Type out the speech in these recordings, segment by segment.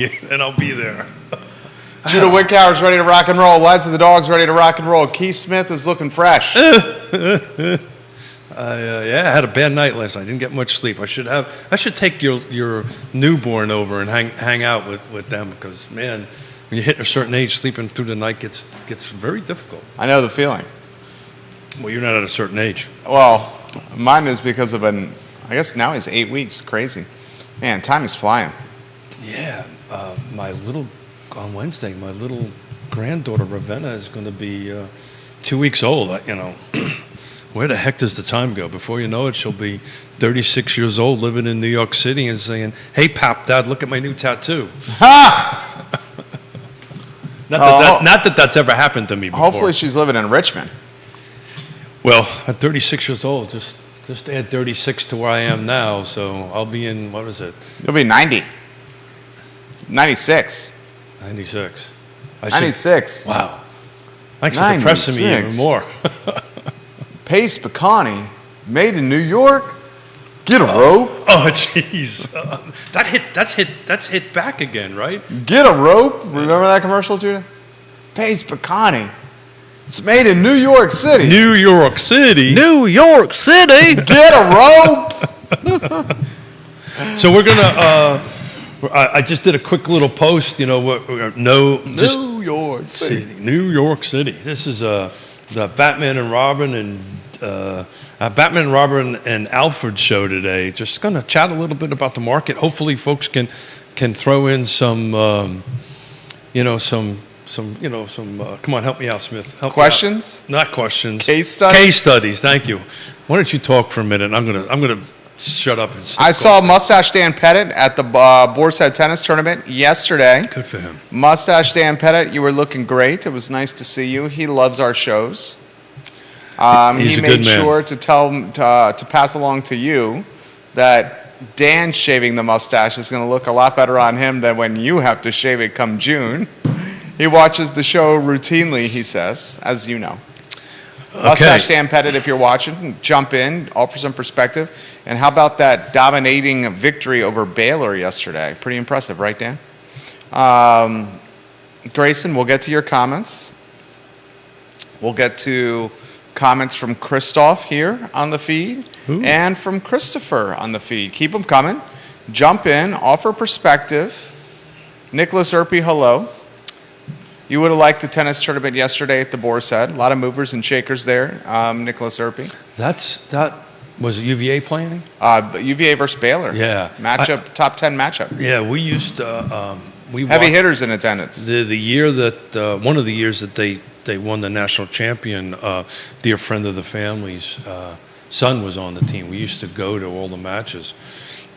and I'll be there. Judah Wickhauer's ready to rock and roll. Liza the dog's ready to rock and roll. Keith Smith is looking fresh. I had a bad night last night. I didn't get much sleep. I should take your newborn over and hang out with them because, man, when you hit a certain age, sleeping through the night gets very difficult. I know the feeling. Well, you're not at a certain age. Well, mine is because of I guess now he's 8 weeks. Crazy. Man, time is flying. Yeah. On Wednesday, my little granddaughter, Ravenna, is going to be 2 weeks old. Where the heck does the time go? Before you know it, she'll be 36 years old, living in New York City and saying, "Hey, Pop, Dad, look at my new tattoo." Ha! Not that that's ever happened to me before. Hopefully she's living in Richmond. Well, at 36 years old, just add 36 to where I am now, so I'll be in, what is it? You'll be 90. 96. 96. 96. Wow. Thanks for depressing me even more. Pace Bacani, made in New York. Get a rope. Oh, jeez. That's hit back again, right? Get a rope. Remember that commercial, Judah? Pace Bacani. It's made in New York City. New York City? New York City? Get a rope. So we're going to... I just did a quick little post, New York City. New York City. This is the Batman and Robin and Alfred show today. Just going to chat a little bit about the market. Hopefully, folks can throw in some, come on, help me out, Smith. Help Questions? Me out. Not questions. Case studies? Case studies. Thank you. Why don't you talk for a minute? I'm gonna shut up and sit. I saw Mustache Dan Pettit at the Boar's Head Tennis Tournament yesterday. Good for him. Mustache Dan Pettit, you were looking great. It was nice to see you. He loves our shows. He's he a made good man. sure to to pass along to you that Dan shaving the mustache is going to look a lot better on him than when you have to shave it come June. He watches the show routinely, he says, as you know. Okay. Mustache Dan Pettit, if you're watching, jump in, offer some perspective. And how about that dominating victory over Baylor yesterday? Pretty impressive, right, Dan? Grayson, we'll get to your comments. We'll get to comments from Christoph here on the feed. Ooh. And from Christopher on the feed. Keep them coming. Jump in, offer perspective. Nicholas Erpe, hello. You would have liked the tennis tournament yesterday at the Boar's Head. A lot of movers and shakers there, Nicholas Erpe. That was it UVA playing? UVA versus Baylor. Yeah. Matchup, top 10 matchup. Yeah, we used to. Heavy hitters in attendance. The year that one of the years that they won the national champion, dear friend of the family's son was on the team. We used to go to all the matches,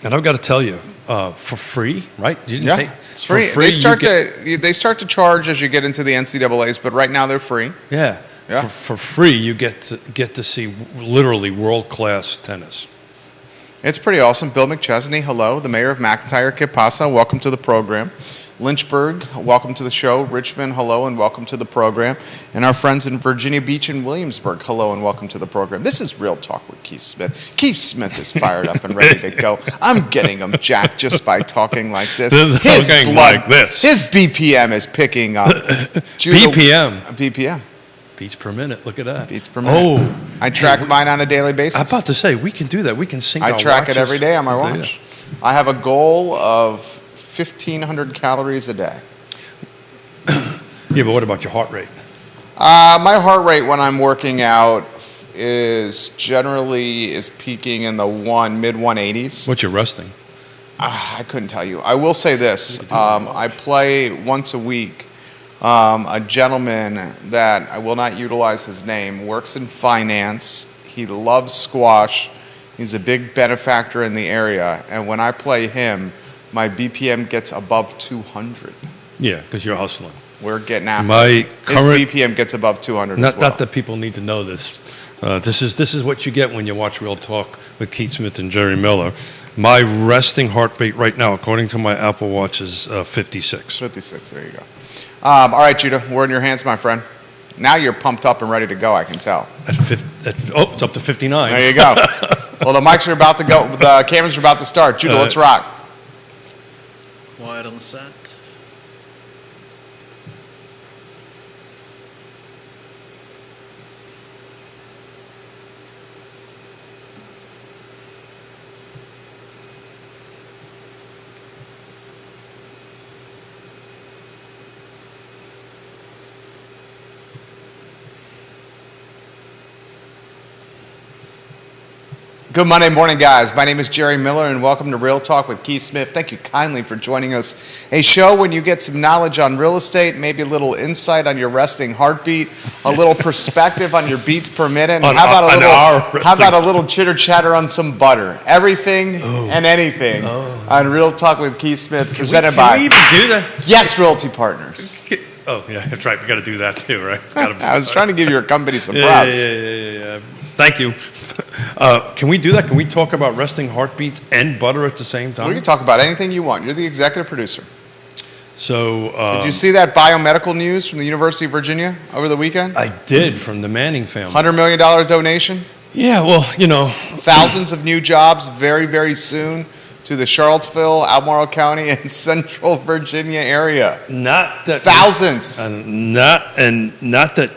and I've got to tell you, for free, right? It's free. They start to charge as you get into the NCAA's, but right now they're free. Yeah. For free, you get to see literally world-class tennis. It's pretty awesome. Bill McChesney, hello. The mayor of McIntyre, Kip Pasa, welcome to the program. Lynchburg, welcome to the show. Richmond, hello and welcome to the program. And our friends in Virginia Beach and Williamsburg, hello and welcome to the program. This is Real Talk with Keith Smith. Keith Smith is fired up and ready to go. I'm getting him jacked just by talking like this. His BPM is picking up. BPM? Beats per minute. Look at that. Beats per minute. Oh. I track mine on a daily basis. I'm about to say, we can do that. We can sync our watches. I track it every day on my watch. I have a goal of 1,500 calories a day. Yeah, but what about your heart rate? My heart rate when I'm working out is peaking in the mid 180s. What's your resting? I couldn't tell you. I will say this. I play once a week. A gentleman that I will not utilize his name works in finance. He loves squash. He's a big benefactor in the area. And when I play him, my BPM gets above 200. Yeah, because you're hustling. We're getting after it. His BPM gets above 200 as well. Not that people need to know this. This is what you get when you watch Real Talk with Keith Smith and Jerry Miller. My resting heart rate right now, according to my Apple Watch, is 56. 56, there you go. All right, Judah, we're in your hands, my friend. Now you're pumped up and ready to go, I can tell. It's up to 59. There you go. Well, the mics are about to go. The cameras are about to start. Judah, let's rock. Quiet on the set. Good Monday morning, guys. My name is Jerry Miller, and welcome to Real Talk with Keith Smith. Thank you kindly for joining us. A show when you get some knowledge on real estate, maybe a little insight on your resting heartbeat, a little perspective on your beats per minute, and how about a little chitter chatter on some butter? Everything and anything on Real Talk with Keith Smith, presented by Can we even do that? Yes Realty Partners. Oh, yeah, that's right. We got to do that too, right? I was trying to give your company some props. Yeah. Thank you. Can we do that? Can we talk about resting heartbeats and butter at the same time? We can talk about anything you want. You're the executive producer. So, did you see that biomedical news from the University of Virginia over the weekend? I did, from the Manning family. $100 million donation. Yeah, well, Thousands of new jobs very, very soon to the Charlottesville, Albemarle County, and Central Virginia area. Not that thousands. Not that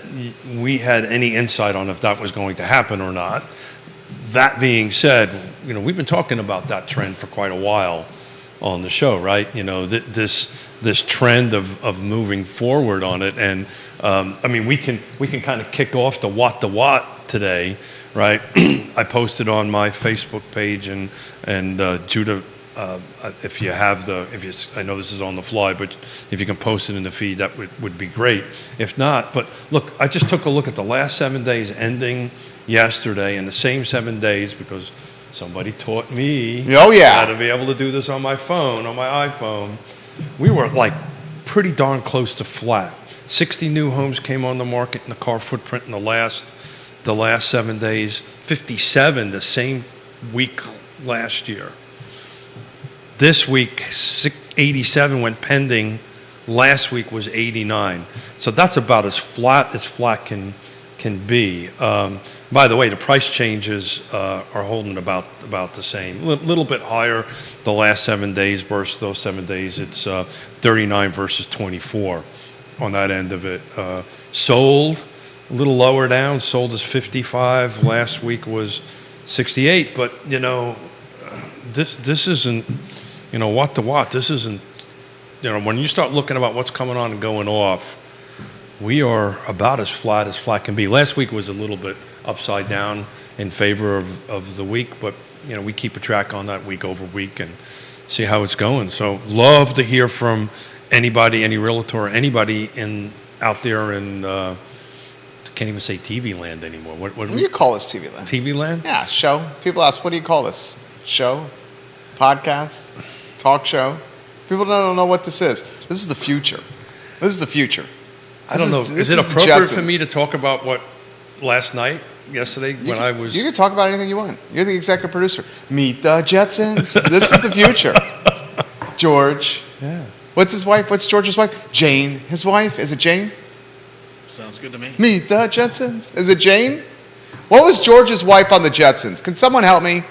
we had any insight on if that was going to happen or not. That being said, we've been talking about that trend for quite a while on the show, right? This trend of moving forward on it, and we can kind of kick off the watt today, right? I posted on my Facebook page, and Judah, I know this is on the fly, but if you can post it in the feed, that would be great. If not, but look, I just took a look at the last 7 days ending yesterday, and the same 7 days, because somebody taught me how to be able to do this on my iPhone. We were like pretty darn close to flat. 60 new homes came on the market in the car footprint in the last 7 days. 57 the same week last year. This week, 87 went pending. Last week was 89. So that's about as flat can be. By the way, the price changes are holding about the same. A little bit higher the last 7 days versus those 7 days. It's 39 versus 24 on that end of it. Sold a little lower down. Sold is 55. Last week was 68. But this isn't watt to watt. This isn't when you start looking about what's coming on and going off. We are about as flat can be. Last week was a little bit upside down in favor of the week, but we keep a track on that week over week and see how it's going. So love to hear from anybody, any realtor, anybody out there in can't even say TV land anymore. What do you call this TV land? TV land? Yeah, show. People ask, what do you call this? Show? Podcast? Talk show? People don't know what this is. This is the future. I don't know. Is it appropriate for me to talk about what yesterday when I was... You can talk about anything you want. You're the executive producer. Meet the Jetsons. This is the future. George. Yeah. What's his wife? What's George's wife? Jane. His wife? Is it Jane? Sounds good to me. Meet the Jetsons. Is it Jane? What was George's wife on the Jetsons? Can someone help me?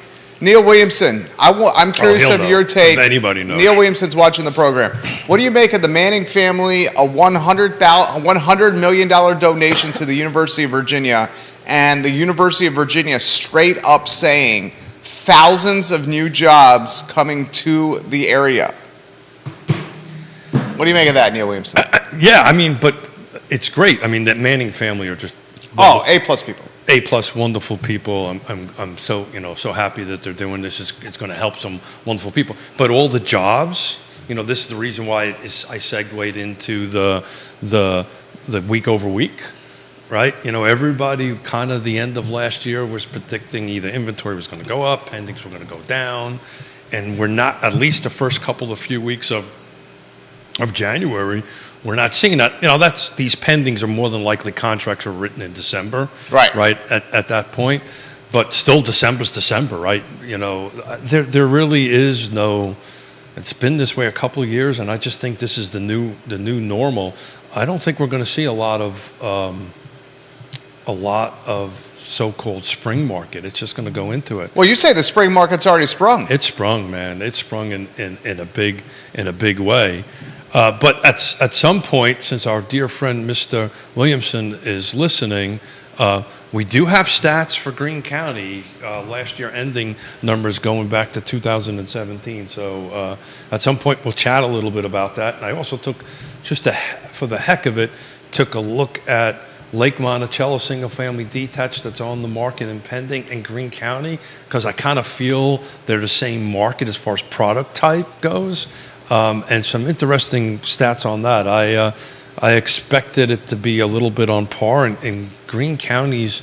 Neil Williamson. I'm curious of your take. Anybody knows. Neil Williamson's watching the program. What do you make of the Manning family, a $100 million donation to the University of Virginia, and the University of Virginia straight up saying thousands of new jobs coming to the area? What do you make of that, Neil Williamson? But it's great. That Manning family are just A+ people. A+ wonderful people. I'm so so happy that they're doing this. It's going to help some wonderful people. But all the jobs, this is the reason why I segued into the week over week, right? Everybody kind of the end of last year was predicting either inventory was going to go up, pendings were going to go down, and we're not, at least the first few weeks of January. We're not seeing that. That's these pendings are more than likely contracts were written in December. Right. Right at that point, but still December's December, right? There really is no. It's been this way a couple of years, and I just think this is the new normal. I don't think we're going to see a lot of so-called spring market. It's just going to go into it. Well, you say the spring market's already sprung. It's sprung, man. It's sprung in a big way. But at some point, since our dear friend Mr. Williamson is listening, we do have stats for Greene County last year ending numbers going back to 2017. So at some point we'll chat a little bit about that. And I also took, for the heck of it, took a look at Lake Monticello single-family detached that's on the market and pending, and Greene County, because I kind of feel they're the same market as far as product type goes. And some interesting stats on that. I expected it to be a little bit on par, and Greene County's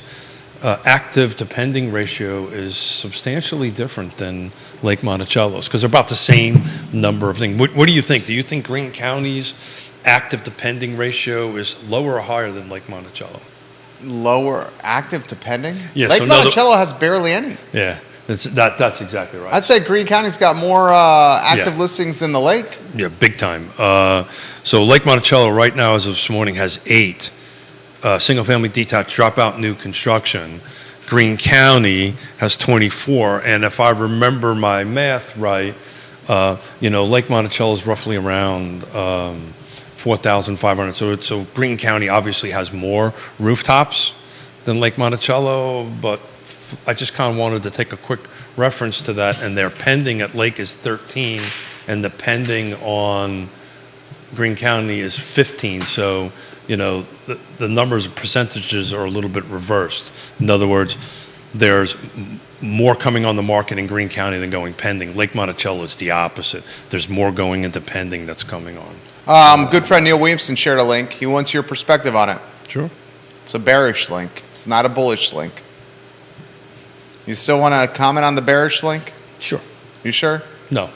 active to pending ratio is substantially different than Lake Monticello's, because they're about the same number of things. What do you think? Do you think Greene County's active to pending ratio is lower or higher than Lake Monticello? Lower active to pending? Yeah, Lake so no, Monticello has barely any. Yeah, that's exactly right. I'd say Greene County's got more active Yeah. listings than the lake. Yeah, big time. So Lake Monticello right now, as of this morning, has 8 single-family detached dropout new construction. Greene County has 24, and if I remember my math right, Lake Monticello is roughly around 4,500. So Greene County obviously has more rooftops than Lake Monticello, but I just kind of wanted to take a quick reference to that, and their pending at Lake is 13, and the pending on Greene County is 15. So, the numbers of percentages are a little bit reversed. In other words, there's more coming on the market in Greene County than going pending. Lake Monticello is the opposite. There's more going into pending that's coming on. Good friend Neil Williamson shared a link. He wants your perspective on it. Sure. It's a bearish link. It's not a bullish link. You still want to comment on the bearish link? Sure. You sure? No.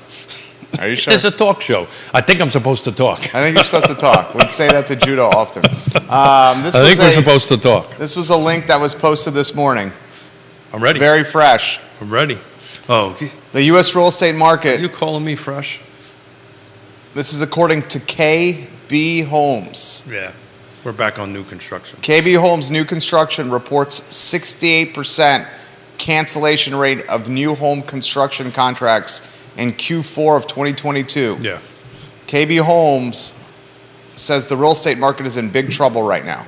Are you sure? It's a talk show. I think I'm supposed to talk. I think you're supposed to talk. We'd say that to Judo often. I think we're supposed to talk. This was a link that was posted this morning. I'm ready. Very fresh. I'm ready. Oh, The U.S. real estate are market. you calling me fresh? This is according to KB Homes. Yeah. We're back on new construction. KB Homes new construction reports 68% cancellation rate of new home construction contracts in Q4 of 2022. Yeah. KB Homes says the real estate market is in big trouble right now.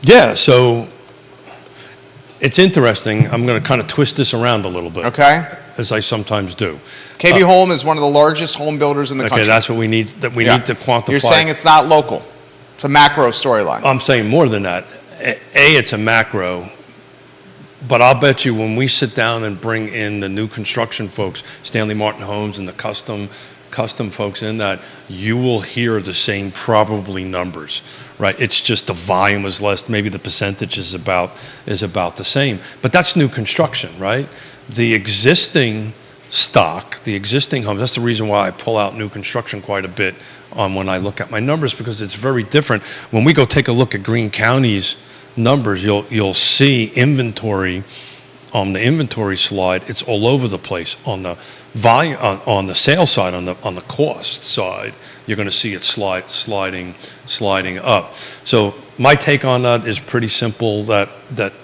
Yeah, so it's interesting. I'm going to kind of twist this around a little bit. Okay? As I sometimes do. KB Home is one of the largest home builders in the Okay, country. that's what we need. That we Yeah. need to quantify. You're saying it's not local. It's a macro storyline. I'm saying more than that. It's a macro, but I'll bet you when we sit down and bring in the new construction folks, Stanley Martin Homes and the custom folks in that, you will hear the same probably numbers, right? It's just the volume is less, maybe the percentage is about the same. But that's new construction, right? The existing stock, the existing homes, that's the reason why I pull out new construction quite a bit when I look at my numbers, because it's very different. When we go take a look at Greene County's numbers, you'll see inventory on the inventory slide. It's all over the place. On the volume, on the sales side, on the cost side, you're going to see it sliding up. So my take on that is pretty simple. That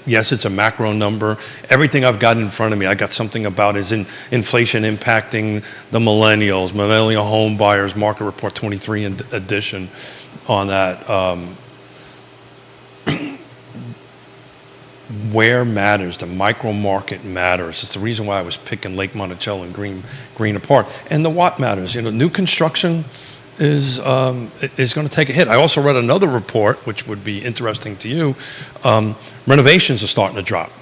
yes, it's a macro number. Everything I've got in front of me, I got something about is inflation impacting the millennial home buyers market report 23 edition on that. Where matters, the micro market matters. It's the reason why I was picking Lake Monticello and Greene apart. And the what matters. New construction is going to take a hit. I also read another report, which would be interesting to you. Renovations are starting to drop,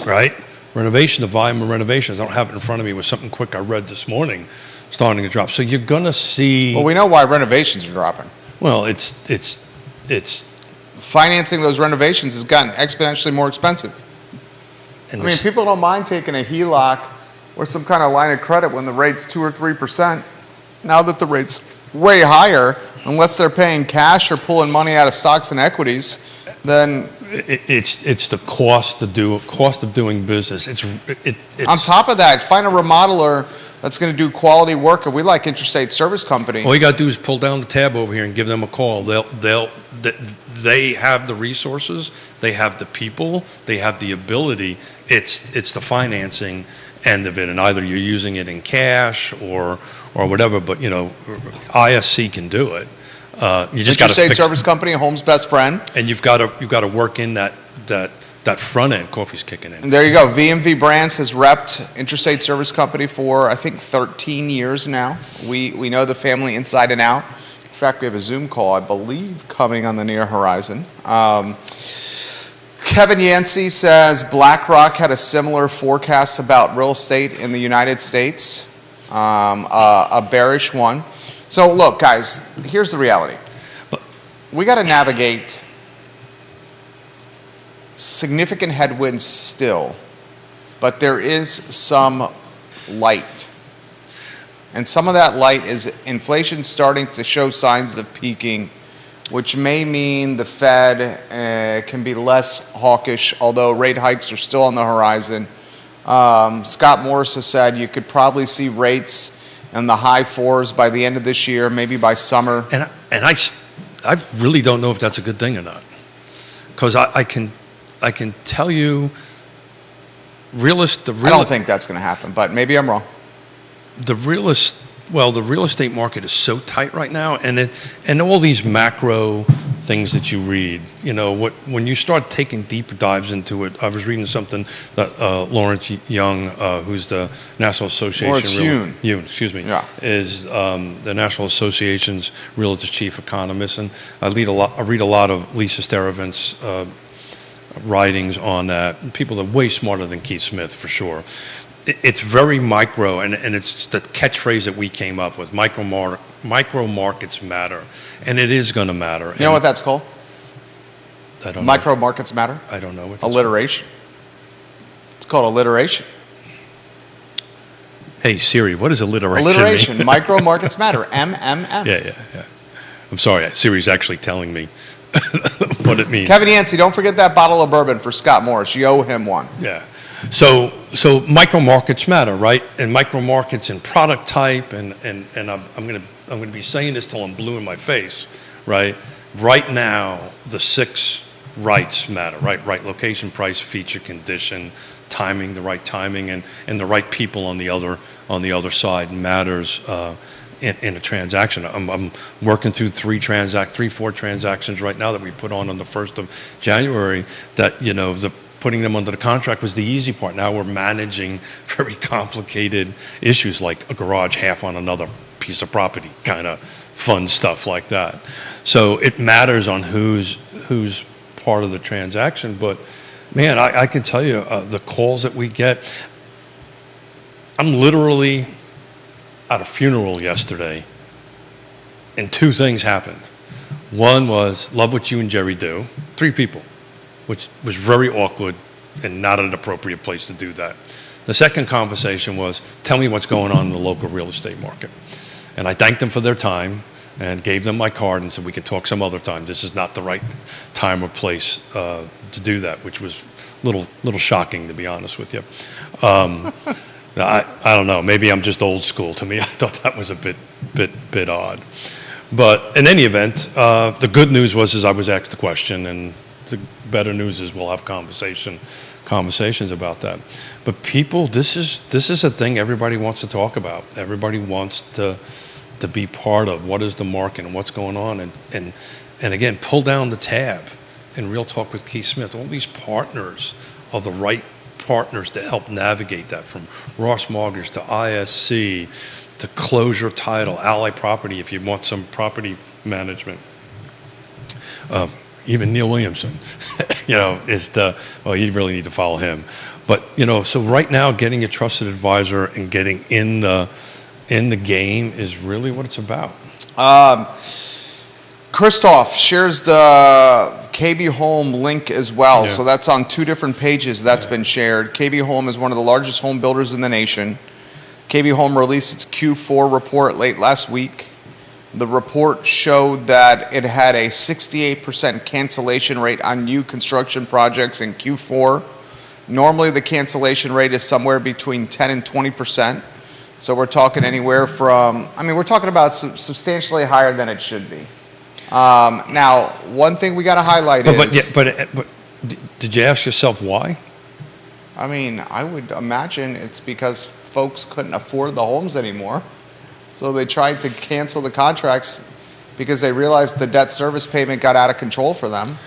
right? The volume of renovations. I don't have it in front of me. It was something quick I read this morning, starting to drop. So you're going to see. Well, we know why renovations are dropping. Well, it's Financing those renovations has gotten exponentially more expensive. and I mean, people don't mind taking a HELOC or some kind of line of credit when the rate's 2 or 3%. Now that the rate's way higher, unless they're paying cash or pulling money out of stocks and equities, then it's the cost of doing business. It's on top of that, find a remodeler that's going to do quality work. And we like Interstate Service Company. All you got to do is pull down the tab over here and give them a call. They have the resources, they have the people, they have the ability. It's the financing end of it, and either you're using it in cash or whatever. But ISC can do it. You just got to Interstate Service Company, Home's best friend. and you've got to work in that front end. Coffee's kicking in. And there you go. VMV Brands has repped Interstate Service Company for, I think, 13 years now. We know the family inside and out. fact, we have a Zoom call, I believe, coming on the near horizon. Kevin Yancey says BlackRock had a similar forecast about real estate in the United States, a bearish one. So look, guys, here's the reality. We got to navigate significant headwinds still, but there is some light. And some of that light is inflation starting to show signs of peaking, which may mean the Fed can be less hawkish, although rate hikes are still on the horizon. Scott Morris has said you could probably see rates in the high fours by the end of this year, maybe by summer. And I really don't know if that's a good thing or not, because I can tell you, I don't think that's going to happen, but maybe I'm wrong. The real estate market is so tight right now, and all these macro things that you read, when you start taking deeper dives into it. I was reading something that Lawrence Young, who's the National Association, Lawrence Yun, excuse me, yeah, is the National Association's Realtors chief economist, and I read a lot of Lisa Steravant's writings on that. People are way smarter than Keith Smith for sure. It's very micro, and it's the catchphrase that we came up with. Micro markets matter, and it is going to matter. You know what that's called? I don't Micro markets matter? I don't know. Alliteration. It's called alliteration. Hey, Siri, what is alliteration? Alliteration. Micro markets matter. MMM. Yeah. I'm sorry. Siri's actually telling me what it means. Kevin Yancey, don't forget that bottle of bourbon for Scott Morris. You owe him one. Yeah. So micro markets matter, right? And micro markets and product type, and I'm gonna be saying this till I'm blue in my face, right? Right now, the 6 rights matter, right? Right location, price, feature, condition, timing, the right timing, and the right people on the other side matters in a transaction. I'm working through 4 transactions right now that we put on the 1st of January. That putting them under the contract was the easy part. Now we're managing very complicated issues like a garage half on another piece of property, kind of fun stuff like that. So it matters on who's part of the transaction. But man, I can tell you the calls that we get. I'm literally at a funeral yesterday, and 2 things happened. One was, love what you and Jerry do. 3 people, which was very awkward and not an appropriate place to do that. The second conversation was, tell me what's going on in the local real estate market. And I thanked them for their time and gave them my card and said we could talk some other time. This is not the right time or place to do that, which was a little shocking, to be honest with you. I don't know. Maybe I'm just old school. To me, I thought that was a bit odd. But in any event, the good news was I was asked the question, and the better news is we'll have conversations about that. But people, this is a thing everybody wants to talk about. Everybody wants to be part of what is the market and what's going on, and again, pull down the tab in Real Talk with Keith Smith. All these partners are the right partners to help navigate that, from Ross Mortgage to ISC to Closure Title, Ally Property if you want some property management. Even Neil Williamson, is you really need to follow him. But, so right now getting a trusted advisor and getting in the game is really what it's about. Christoph shares the KB Home link as well. Yeah. So that's on 2 different pages that's been shared. KB Home is one of the largest home builders in the nation. KB Home released its Q4 report late last week. The report showed that it had a 68% cancellation rate on new construction projects in Q4. Normally the cancellation rate is somewhere between 10 and 20%. So we're talking anywhere from, we're talking about substantially higher than it should be. Now, one thing we got to highlight is... But did you ask yourself why? I would imagine it's because folks couldn't afford the homes anymore. So they tried to cancel the contracts because they realized the debt service payment got out of control for them.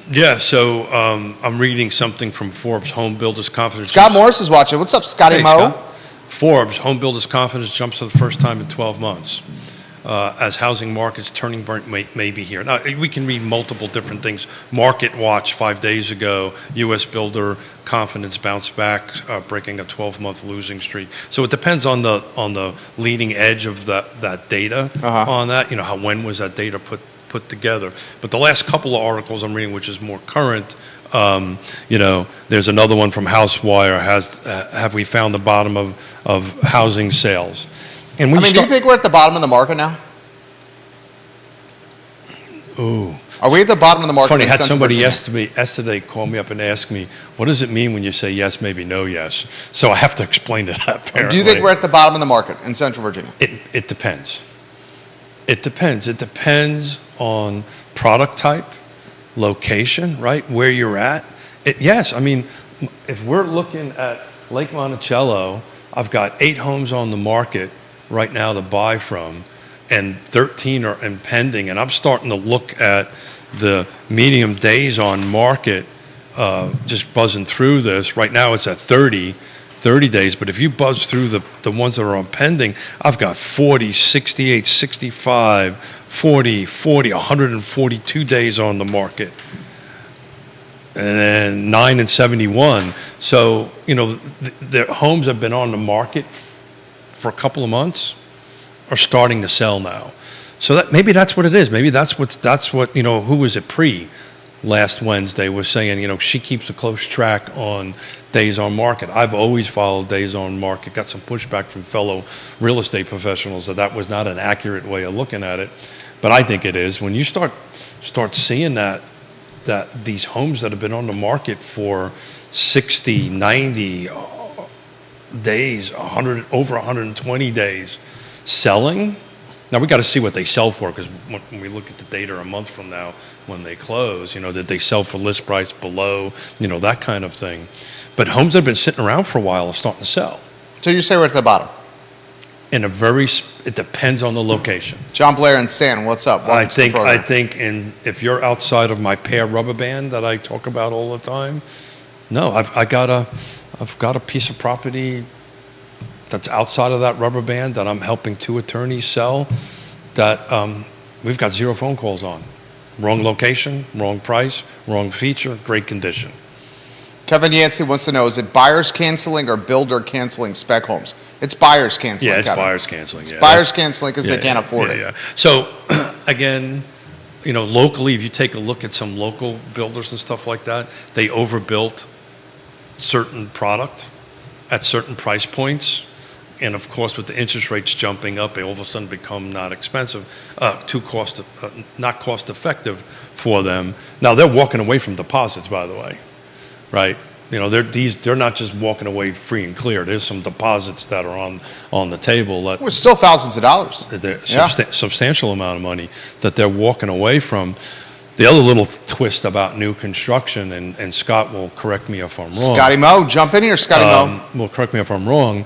Yeah, so I'm reading something from Forbes. Home Builders Confidence. Scott Morris is watching. What's up, Scotty Mo? Scott. Forbes, Home Builders Confidence jumps for the first time in 12 months. as housing markets turning point may be here. Now, we can read multiple different things. Market Watch 5 days ago, U.S. builder confidence bounced back, breaking a 12-month losing streak. So it depends on the leading edge of that data on that. When was that data put together? But the last couple of articles I'm reading, which is more current, there's another one from HouseWire. Have we found the bottom of housing sales? And do you think we're at the bottom of the market now? Ooh. Are we at the bottom of the market? Funny, in had Central somebody Virginia? yesterday call me up and ask me, what does it mean when you say yes, maybe no, yes? So I have to explain to that, apparently. Do you think we're at the bottom of the market in Central Virginia? It depends. It depends. It depends on product type, location, right, where you're at. Yes, I mean, if we're looking at Lake Monticello, I've got 8 homes on the market right now to buy from, and 13 are pending, and I'm starting to look at the medium days on market, just buzzing through this. Right now it's at 30 days, but if you buzz through the ones that are on pending, I've got 40, 68, 65, 40, 142 days on the market, and then 9 and 71. So, the homes have been on the market for a couple of months are starting to sell now. So maybe that's what it is. Maybe that's what who was it last Wednesday was saying, she keeps a close track on days on market. I've always followed days on market. Got some pushback from fellow real estate professionals that was not an accurate way of looking at it. But I think it is. When you start seeing that these homes that have been on the market for 60, 90 days, 100, over 120 days selling. Now we got to see what they sell for, because when we look at the data a month from now when they close, did they sell for list price below, that kind of thing. But homes that have been sitting around for a while are starting to sell. So you say we're at the bottom? It depends on the location. John Blair and Stan, what's up? I think if you're outside of my pair rubber band that I talk about all the time, no, I've got a piece of property that's outside of that rubber band that I'm helping 2 attorneys sell that we've got 0 phone calls on. Wrong location, wrong price, wrong feature, great condition. Kevin Yancey wants to know, is it buyers canceling or builder canceling spec homes? It's buyers canceling, Yeah, it's Kevin. buyers canceling. It's buyers canceling because they can't afford it. Yeah. So, again, locally, if you take a look at some local builders and stuff like that, they overbuilt certain product at certain price points. And of course, with the interest rates jumping up, they all of a sudden become not expensive, not cost effective for them. Now they're walking away from deposits, by the way, right? They're not just walking away free and clear. There's some deposits that are on the table. Well, it's still thousands of dollars. Substantial amount of money that they're walking away from. The other little twist about new construction, and Scott will correct me if I'm wrong. Scotty Moe, jump in here, Scotty Moe. Well, correct me if I'm wrong.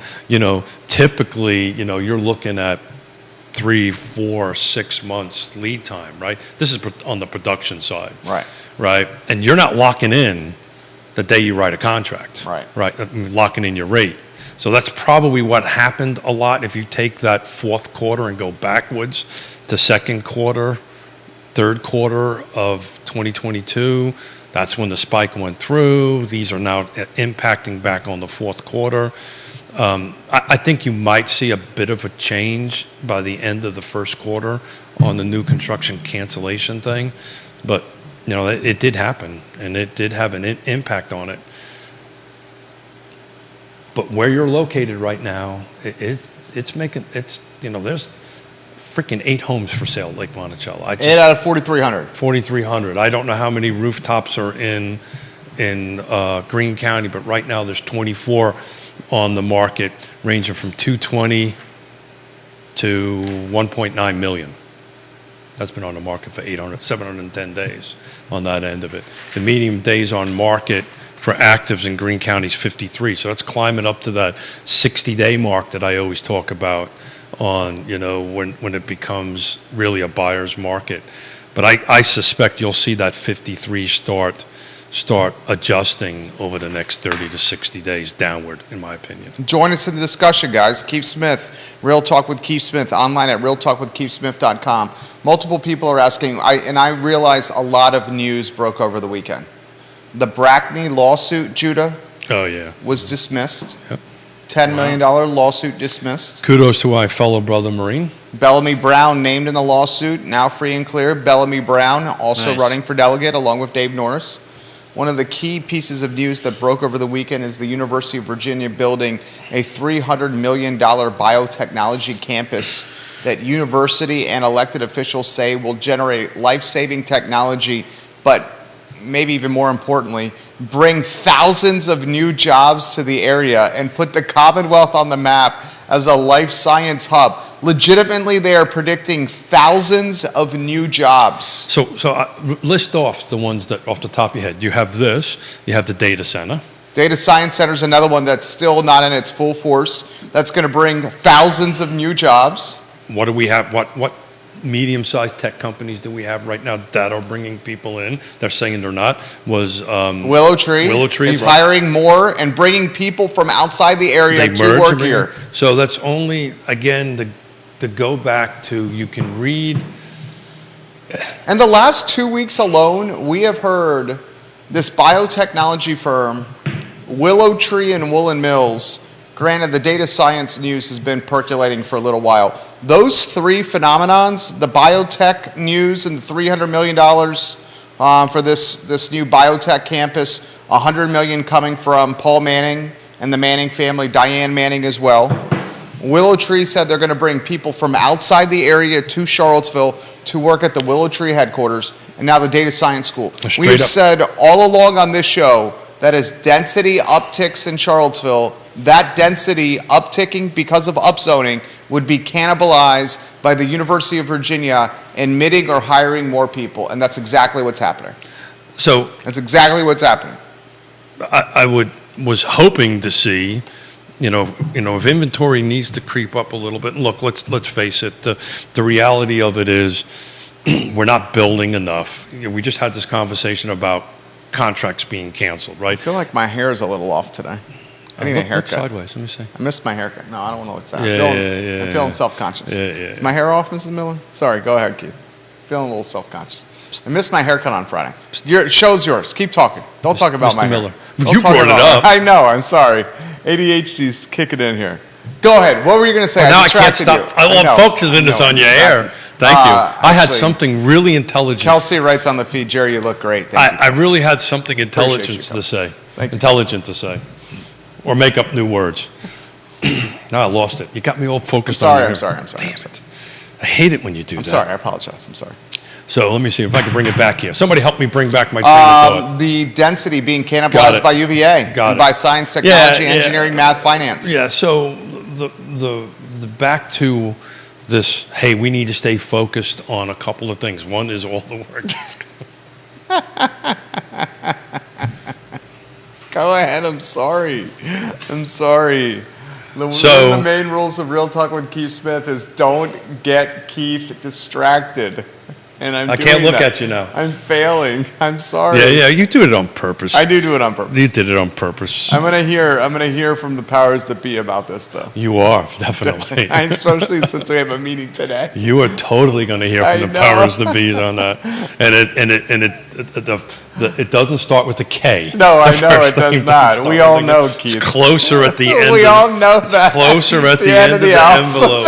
Typically, you're looking at 3, 4, 6 months lead time, right? This is on the production side. Right. And you're not locking in the day you write a contract. Right. I mean, locking in your rate. So that's probably what happened a lot. If you take that fourth quarter and go backwards to second quarter, third quarter of 2022, that's when the spike went through. These are now impacting back on the fourth quarter. I think you might see a bit of a change by the end of the first quarter on the new construction cancellation thing. But, it did happen, and it did have an impact on it. But where you're located right now, there's freaking 8 homes for sale at Lake Monticello. 8 out of 4,300. 4,300. I don't know how many rooftops are in Greene County, but right now there's 24 on the market, ranging from 220 to 1.9 million. That's been on the market for 710 days on that end of it. The median days on market for actives in Greene County is 53, so that's climbing up to that 60-day mark that I always talk about on, when it becomes really a buyer's market. But I suspect you'll see that 53 start start adjusting over the next 30 to 60 days downward, in my opinion. Join us in the discussion, guys. Keith Smith, Real Talk with Keith Smith, online at realtalkwithkeithsmith.com. Multiple people are asking, and I realized a lot of news broke over the weekend. The Brackney lawsuit, Judah, Oh, yeah. was dismissed. Yep. $10 million lawsuit dismissed. Kudos to my fellow brother Marine. Bellamy Brown named in the lawsuit, now free and clear. Bellamy Brown also Nice. running for delegate along with Dave Norris. One of the key pieces of news that broke over the weekend is the University of Virginia building a $300 million biotechnology campus that university and elected officials say will generate life-saving technology, but maybe even more importantly, bring thousands of new jobs to the area and put the Commonwealth on the map as a life science hub. Legitimately, they are predicting thousands of new jobs. So list off the ones that off the top of your head. You have this. You have the data center. Data Science Center is another one that's still not in its full force. That's going to bring thousands of new jobs. What do we have? What medium-sized tech companies do we have right now that are bringing people in? They're saying they're not. Willow Tree is right. hiring more and bringing people from outside the area They to merge work and bring- here. So that's only, again, to go back to, you can read. And the last 2 weeks alone, we have heard this biotechnology firm, Willow Tree and Woolen Mills. Granted, the data science news has been percolating for a little while. Those three phenomenons, the biotech news and the $300 million for this new biotech campus, $100 million coming from Paul Manning and the Manning family, Diane Manning as well. Willow Tree said they're going to bring people from outside the area to Charlottesville to work at the Willow Tree headquarters, and now the data science school. Straight We've up. said all along on this show that as density upticks in Charlottesville, that density upticking because of upzoning would be cannibalized by the University of Virginia admitting or hiring more people, and that's exactly what's happening. So That's exactly what's happening. I was hoping to see, if inventory needs to creep up a little bit. And look, let's face it. The reality of it is, we're not building enough. We just had this conversation about contracts being canceled, right? I feel like my hair is a little off today. I need a Look haircut. sideways. Let me see. I missed my haircut. No, I don't want to look sad. Yeah, I'm feeling self-conscious. Yeah. Is my hair off, Mrs. Miller? Sorry, go ahead, Keith. Feeling a little self-conscious. I missed my haircut on Friday. Show's yours. Keep talking. Don't talk about Mr. my hair. Miller. Don't You talk brought it about up. I know. I'm sorry. ADHD's kicking in here. Go ahead. What were you going to say? Now I can't distracted stop. you. I'm focusing this on your hair. Distracted. Thank you. I had Actually, something really intelligent. Kelsey writes on the feed, Jerry, you look great. Thank you, I Kelsey. really had something intelligent you, to Kelsey. say. Thank you, Intelligent to say. Or make up new words. Now I lost it. You got me all focused on your I'm sorry. Damn it. I hate it when you do I'm that. sorry. I apologize. I'm sorry. So let me see if I can bring it back here. Somebody help me bring back my train of thought. The density being Got cannibalized it. by UVA, Got and it. by science, technology, Yeah. engineering, math, finance. Yeah, so the back to this, hey, we need to stay focused on a couple of things. One is all the work. Go ahead. I'm sorry. I'm sorry. One So- of the main rules of Real Talk with Keith Smith is don't get Keith distracted. And I can't look at you now. I'm failing. I'm sorry. Yeah, you do it on purpose. I do it on purpose. You did it on purpose. I'm gonna hear from the powers that be about this, though. You are, definitely. Especially since we have a meeting today. You are totally going to hear I from the know. powers that be on that, and it doesn't start with a K. No, I The know first it does thing not. doesn't We start all with a know, K. Keith. It's closer at the end. We all know it's that. closer at the end of the envelope.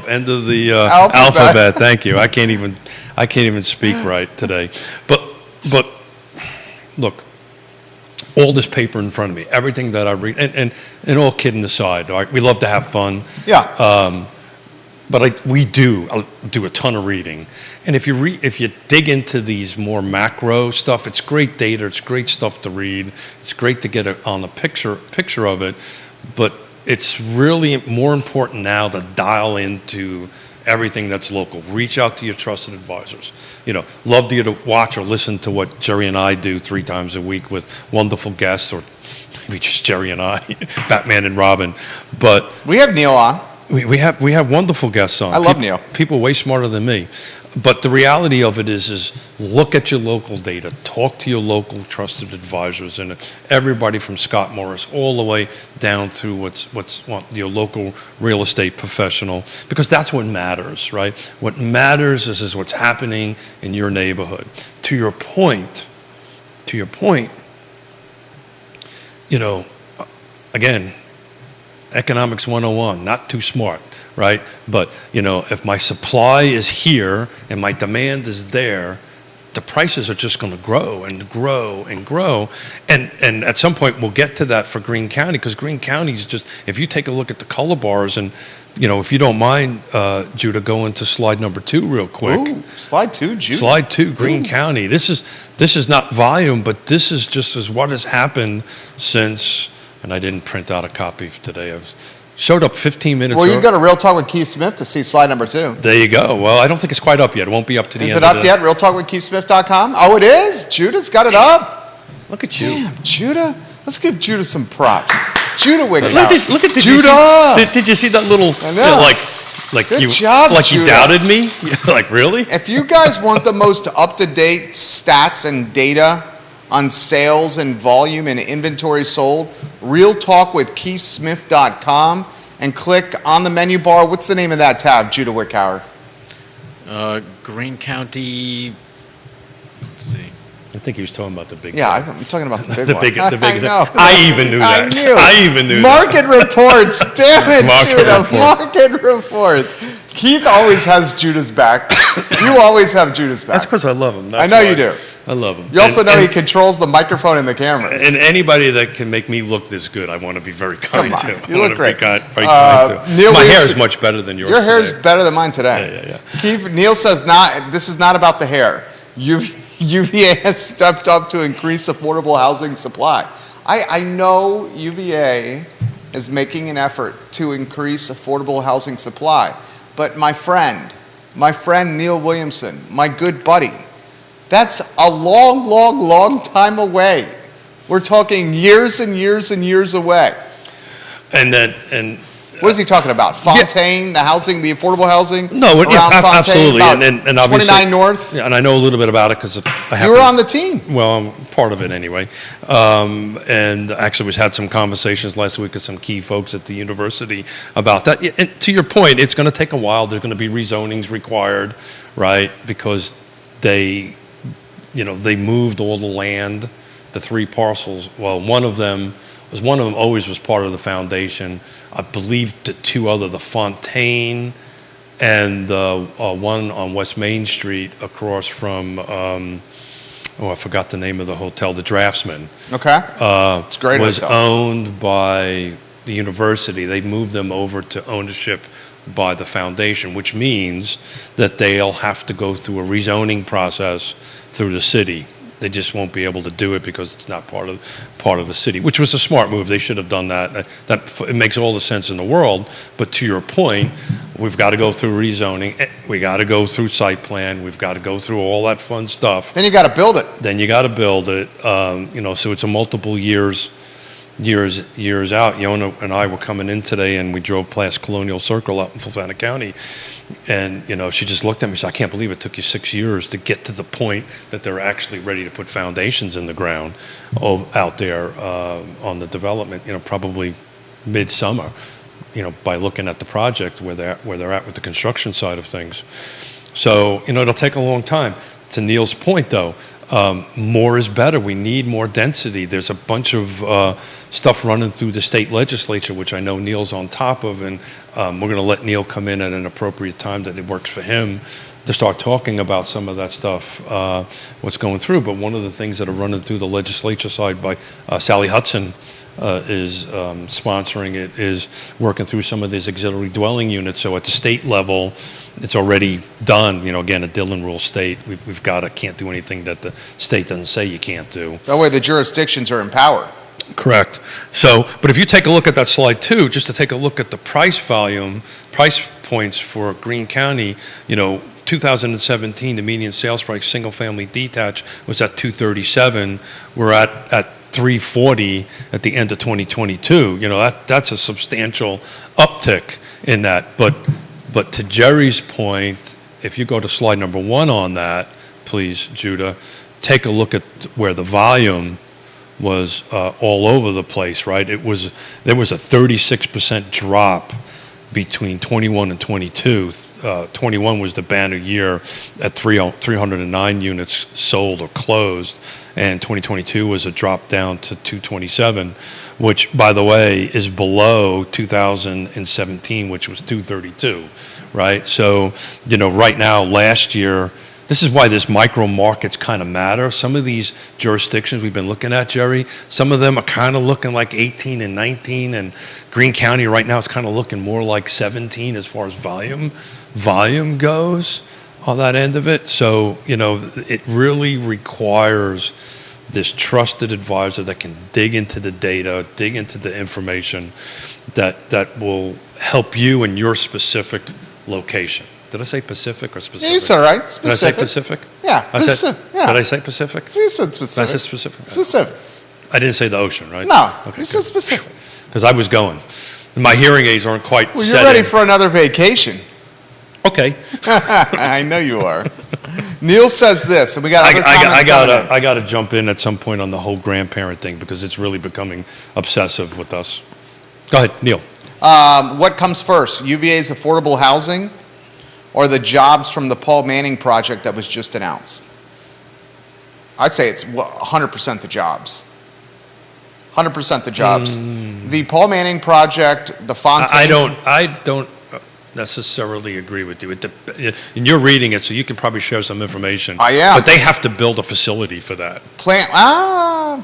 End of the alphabet. Thank you. I can't even speak right today. But look, all this paper in front of me, everything that I read, and all kidding aside, all right, we love to have fun. Yeah. But we do a ton of reading, and if you dig into these more macro stuff, it's great data, it's great stuff to read, it's great to get on the picture of it, but it's really more important now to dial into everything that's local. Reach out to your trusted advisors. Love you to watch or listen to what Jerry and I do 3 times a week with wonderful guests, or maybe just Jerry and I, Batman and Robin, but. We have Neil on. We have wonderful guests on. I love Neil. People way smarter than me. But the reality of it is look at your local data, talk to your local trusted advisors, and everybody from Scott Morris all the way down through what's your local real estate professional, because that's what matters, right? What matters is what's happening in your neighborhood. To your point, again, economics 101, not too smart, right? But, if my supply is here and my demand is there, the prices are just going to grow and grow and grow. And at some point, we'll get to that for Greene County, because Greene County is just, if you take a look at the color bars and, if you don't mind, Judah, go into slide number 2 real quick. Ooh, slide 2, Judah. Slide 2, Greene County. This is not volume, but this is just as what has happened since, and I didn't print out a copy today. I showed up 15 minutes Well, early. you've got a Real Talk with Keith Smith to see slide number 2. There you go. Well, I don't think it's quite up yet. It won't be up to the Is end it of up yet? RealTalkWithKeithSmith.com? Oh, it is? Judah's got it up. Look at you. Damn, Judah. Let's give Judah some props. Judah Wickhouse. Look at Judah. Did you see that little, I know. like Good you, job, like Judah. you doubted me? Like, really? If you guys want the most up-to-date stats and data on sales and volume and inventory sold, RealTalkWithKeithSmith.com, and click on the menu bar. What's the name of that tab, Judah Wickhauer? Greene County. Let's see. I think he was talking about the big Yeah, one. I'm talking about the big The one. big- the big- I know. I even knew that. I even knew that. Market reports. Damn it, Market Judah. report. Market reports. Keith always has Judah's back. You always have Judah's back. That's because I love him. That's I know why. you do. I love him. You also And- know and- he controls the microphone and the cameras. And anybody that can make me look this good, I want to be very kind on, to. you I look want to great. Be very kind to. Neil My hair Williamson- is much better than yours. Your hair's today. better than mine today. Yeah. Keith, Neil says this is not about the hair. UVA has stepped up to increase affordable housing supply. I know UVA is making an effort to increase affordable housing supply, but my friend Neil Williamson, my good buddy, that's a long time away. We're talking years and years and years away. And What is he talking about? Fontaine, the housing, the affordable housing? no, around Fontaine, absolutely, about and obviously 29 North? Yeah, and I know a little bit about it because I have. You were on the team. Well, I'm part of it anyway. And actually, we had some conversations last week with some key folks at the university about that. And to your point, it's going to take a while. There's going to be rezonings required, right? Because they moved all the land, the 3 parcels. Well, one of them always was part of the foundation. I believe the 2 other, the Fontaine and the one on West Main Street across from, I forgot the name of the hotel, the Draftsman. Okay. It's a great was hotel. owned by the university. They moved them over to ownership by the foundation, which means that they'll have to go through a rezoning process through the city. They just won't be able to do it because it's not part of the city, which was a smart move. They should have done that. It makes all the sense in the world. But to your point, we've got to go through rezoning. We got to go through site plan. We've got to go through all that fun stuff. Then you got to build it. Then you got to build it. So it's a multiple years out. Yona and I were coming in today, and we drove past Colonial Circle out in Fulton County, and she just looked at me and said, "I can't believe it took you 6 years to get to the point that they're actually ready to put foundations in the ground out there on the development. Probably midsummer. By looking at the project where they're at with the construction side of things. So it'll take a long time. To Neil's point, though, more is better. We need more density. There's a bunch of stuff running through the state legislature, which I know Neil's on top of, and we're going to let Neil come in at an appropriate time that it works for him to start talking about some of that stuff, what's going through. But one of the things that are running through the legislature side by Sally Hudson is sponsoring it, is working through some of these auxiliary dwelling units. So at the state level, it's already done. Again, a Dillon rule state. We've got to can't do anything that the state doesn't say you can't do. That way the jurisdictions are empowered. Correct. So, but if you take a look at that slide 2, just to take a look at the price points for Greene County, 2017, the median sales price, single family detached, was at $237. We're at 340 at the end of 2022. You know, that's a substantial uptick in that. But to Jerry's point, if you go to slide number 1 on that, please, Judah, take a look at where the volume was all over the place, right? There was a 36% drop between 21 and 22. 21 was the banner year at 309 units sold or closed, and 2022 was a drop down to 227, which, by the way, is below 2017, which was 232, right? So, you know, right now, last year, this is why this micro markets kind of matter. Some of these jurisdictions we've been looking at, Jerry, some of them are kind of looking like 18 and 19, and Greene County right now is kind of looking more like 17 as far as volume goes on that end of it. So, you know, it really requires this trusted advisor that can dig into the data, dig into the information that will help you in your specific location. Did I say Pacific or specific? Yeah, you said right. Specific. Did I say Pacific? Yeah. I said, yeah. Did I say Pacific? You said specific. I said specific. Specific. I didn't say the ocean, right? No. Okay. You said specific. Because I was going. My hearing aids aren't quite Well, set you're ready in. for another vacation. Okay. I know you are. Neil says this, and we got other comments coming in. I gotta jump in at some point on the whole grandparent thing because it's really becoming obsessive with us. Go ahead, Neil. What comes first, UVA's affordable housing or the jobs from the Paul Manning project that was just announced? I'd say it's 100% the jobs. 100% the jobs. The Paul Manning project, the Fontaine... I don't necessarily agree with you. And you're reading it, so you can probably share some information. I am. But they have to build a facility for that.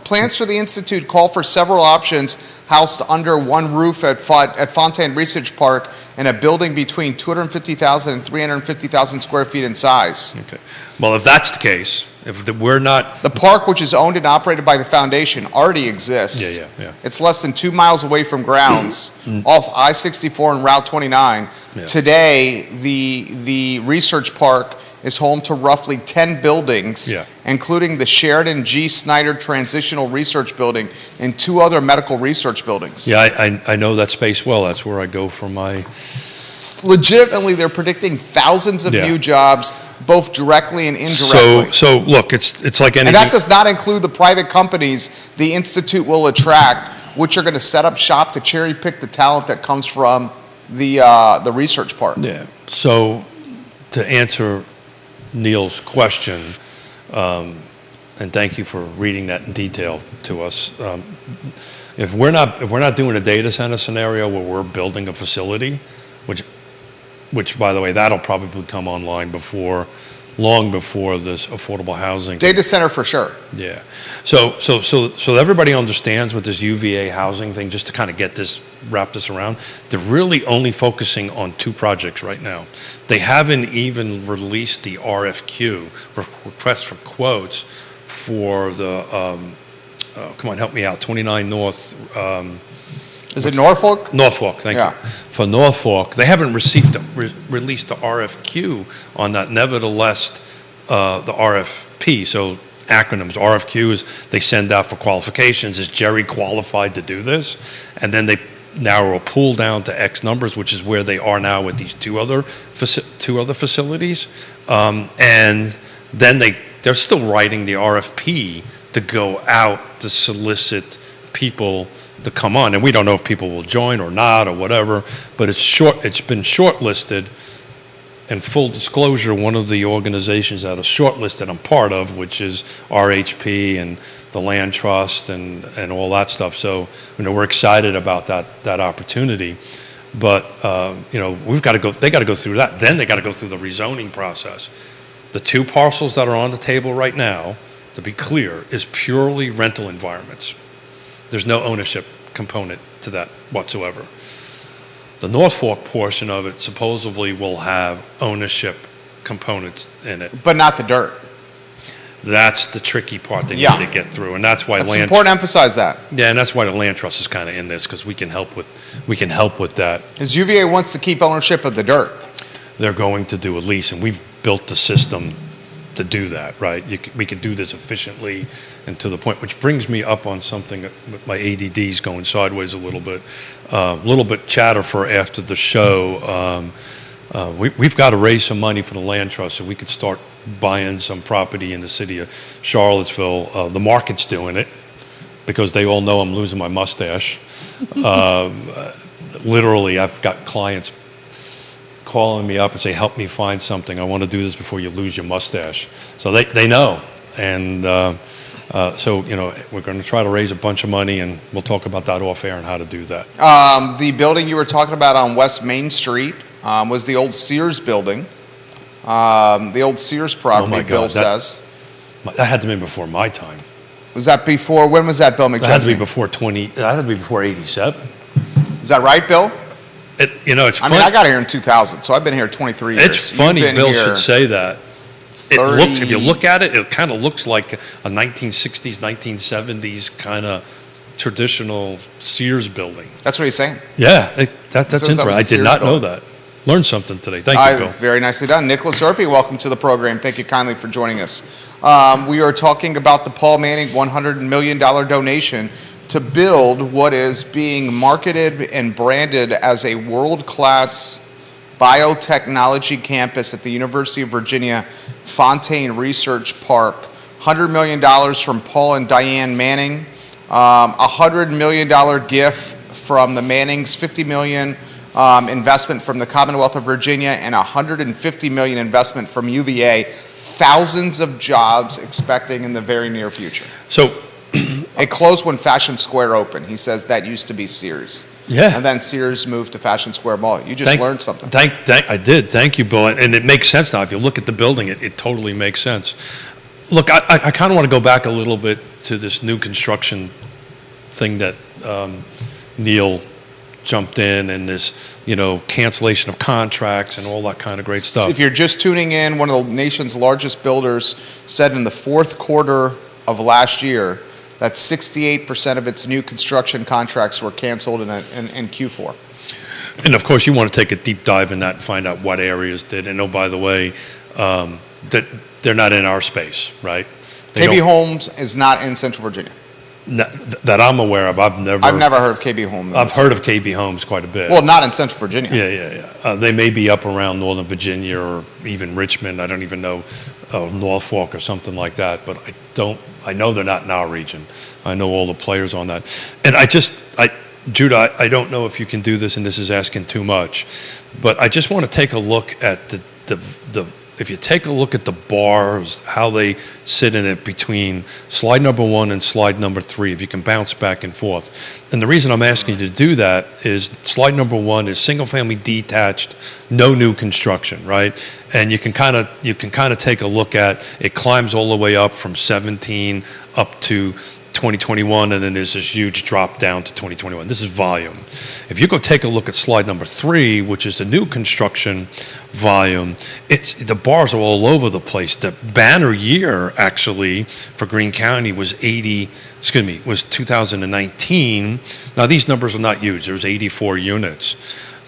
Plans for the Institute call for several options housed under one roof at Fontaine Research Park in a building between 250,000 and 350,000 square feet in size. Okay. Well, if that's the case, if we're not... The park, which is owned and operated by the foundation, already exists. Yeah. It's less than 2 miles away from grounds off I-64 and Route 29. Yeah. Today, the research park is home to roughly 10 buildings, including the Sheridan G. Snyder Transitional Research Building and 2 other medical research buildings. Yeah, I know that space well. That's where I go for my... Legitimately, they're predicting thousands of new jobs, both directly and indirectly. So look, it's like anything. And that does not include the private companies the Institute will attract, which are going to set up shop to cherry pick the talent that comes from the research park. Yeah. So to answer Neil's question, and thank you for reading that in detail to us. If we're not doing a data center scenario where we're building a facility, which by the way, that'll probably come online long before this affordable housing. Data center for sure. Yeah. So everybody understands with this UVA housing thing, just to kind of wrap this around, they're really only focusing on 2 projects right now. They haven't even released the RFQ, request for quotes, for the, come on, help me out, 29 North. Is it Norfolk? Norfolk, thank you. For Norfolk, they haven't released the RFQ on that. Nevertheless, the RFP, so acronyms, RFQ is they send out for qualifications. Is Jerry qualified to do this? And then they narrow a pool down to X numbers, which is where they are now with these two other facilities. And then they're still writing the RFP to go out to solicit people to come on, and we don't know if people will join or not or whatever, but it's been shortlisted. And full disclosure, one of the organizations that is shortlisted I'm part of, which is RHP and the Land Trust and all that stuff. So, we're excited about that opportunity. But, they got to go through that. Then they got to go through the rezoning process. The 2 parcels that are on the table right now, to be clear, is purely rental environments. There's no ownership component to that whatsoever. The Norfolk portion of it supposedly will have ownership components in it. But not the dirt. That's the tricky part they need to get through, and that's why it's important to emphasize that. Yeah, and that's why the Land Trust is kind of in this, because we can help with that. Because UVA wants to keep ownership of the dirt. They're going to do a lease, and we've built the system to do that, right? We could do this efficiently and to the point, which brings me up on something with my ADD's going sideways a little bit chatter for after the show. We've got to raise some money for the land trust so we could start buying some property in the city of Charlottesville. The market's doing it because they all know I'm losing my mustache. Literally, I've got clients calling me up and say, help me find something. I want to do this before you lose your mustache. So they know. And so, we're going to try to raise a bunch of money, and we'll talk about that off air and how to do that. The building you were talking about on West Main Street was the old Sears building. The old Sears property, Oh my God, Bill says. That had to be before my time. Was that before, when was that, Bill McChesney? That had to be before That had to be before 87. Is that right, Bill? It's I funny. mean, I got here in 2000, so I've been here 23 years. It's funny You've been Bill here should say that. It 30 looks, if you look at it, it kind of looks like a 1960s, 1970s kind of traditional Sears building. That's what he's saying. Yeah, that's says that interesting. was I a did Sears not know building. that. Learned something today. Thank you, Bill. Very nicely done. Nicholas Orpy, welcome to the program. Thank you kindly for joining us. We are talking about the Paul Manning $100 million donation to build what is being marketed and branded as a world-class biotechnology campus at the University of Virginia Fontaine Research Park. $100 million from Paul and Diane Manning. $100 million gift from the Mannings, $50 million investment from the Commonwealth of Virginia, and $150 million investment from UVA. Thousands of jobs expecting in the very near future. So, It closed when Fashion Square opened. He says that used to be Sears. Yeah. And then Sears moved to Fashion Square Mall. You just learned something. I did. Thank you, Bill. And it makes sense now. If you look at the building, it totally makes sense. Look, I kind of want to go back a little bit to this new construction thing that Neil jumped in, and this, cancellation of contracts and all that kind of great stuff. If you're just tuning in, one of the nation's largest builders said in the fourth quarter of last year that 68% of its new construction contracts were canceled in Q4. And of course, you want to take a deep dive in that and find out what areas did. And oh, by the way, that they're not in our space, right? KB Homes is not in Central Virginia. That I'm aware of. I've never heard of KB Homes. I've heard of KB Homes quite a bit. Well, not in Central Virginia. Yeah. They may be up around Northern Virginia or even Richmond. I don't even know, Norfolk or something like that. But I know they're not in our region. I know all the players on that. And Judah, I don't know if you can do this, and this is asking too much, but I just want to take a look at if you take a look at the bars, how they sit in it between slide number 1 and slide number 3, if you can bounce back and forth. And the reason I'm asking you to do that is slide number 1 is single family detached, no new construction, right? And you can kind of take a look at, it climbs all the way up from 17 up to 2021, and then there's this huge drop down to 2021. This is volume. If you go take a look at slide number 3, which is the new construction volume, the bars are all over the place. The banner year actually for Greene County was 2019. Now these numbers are not huge. There was 84 units.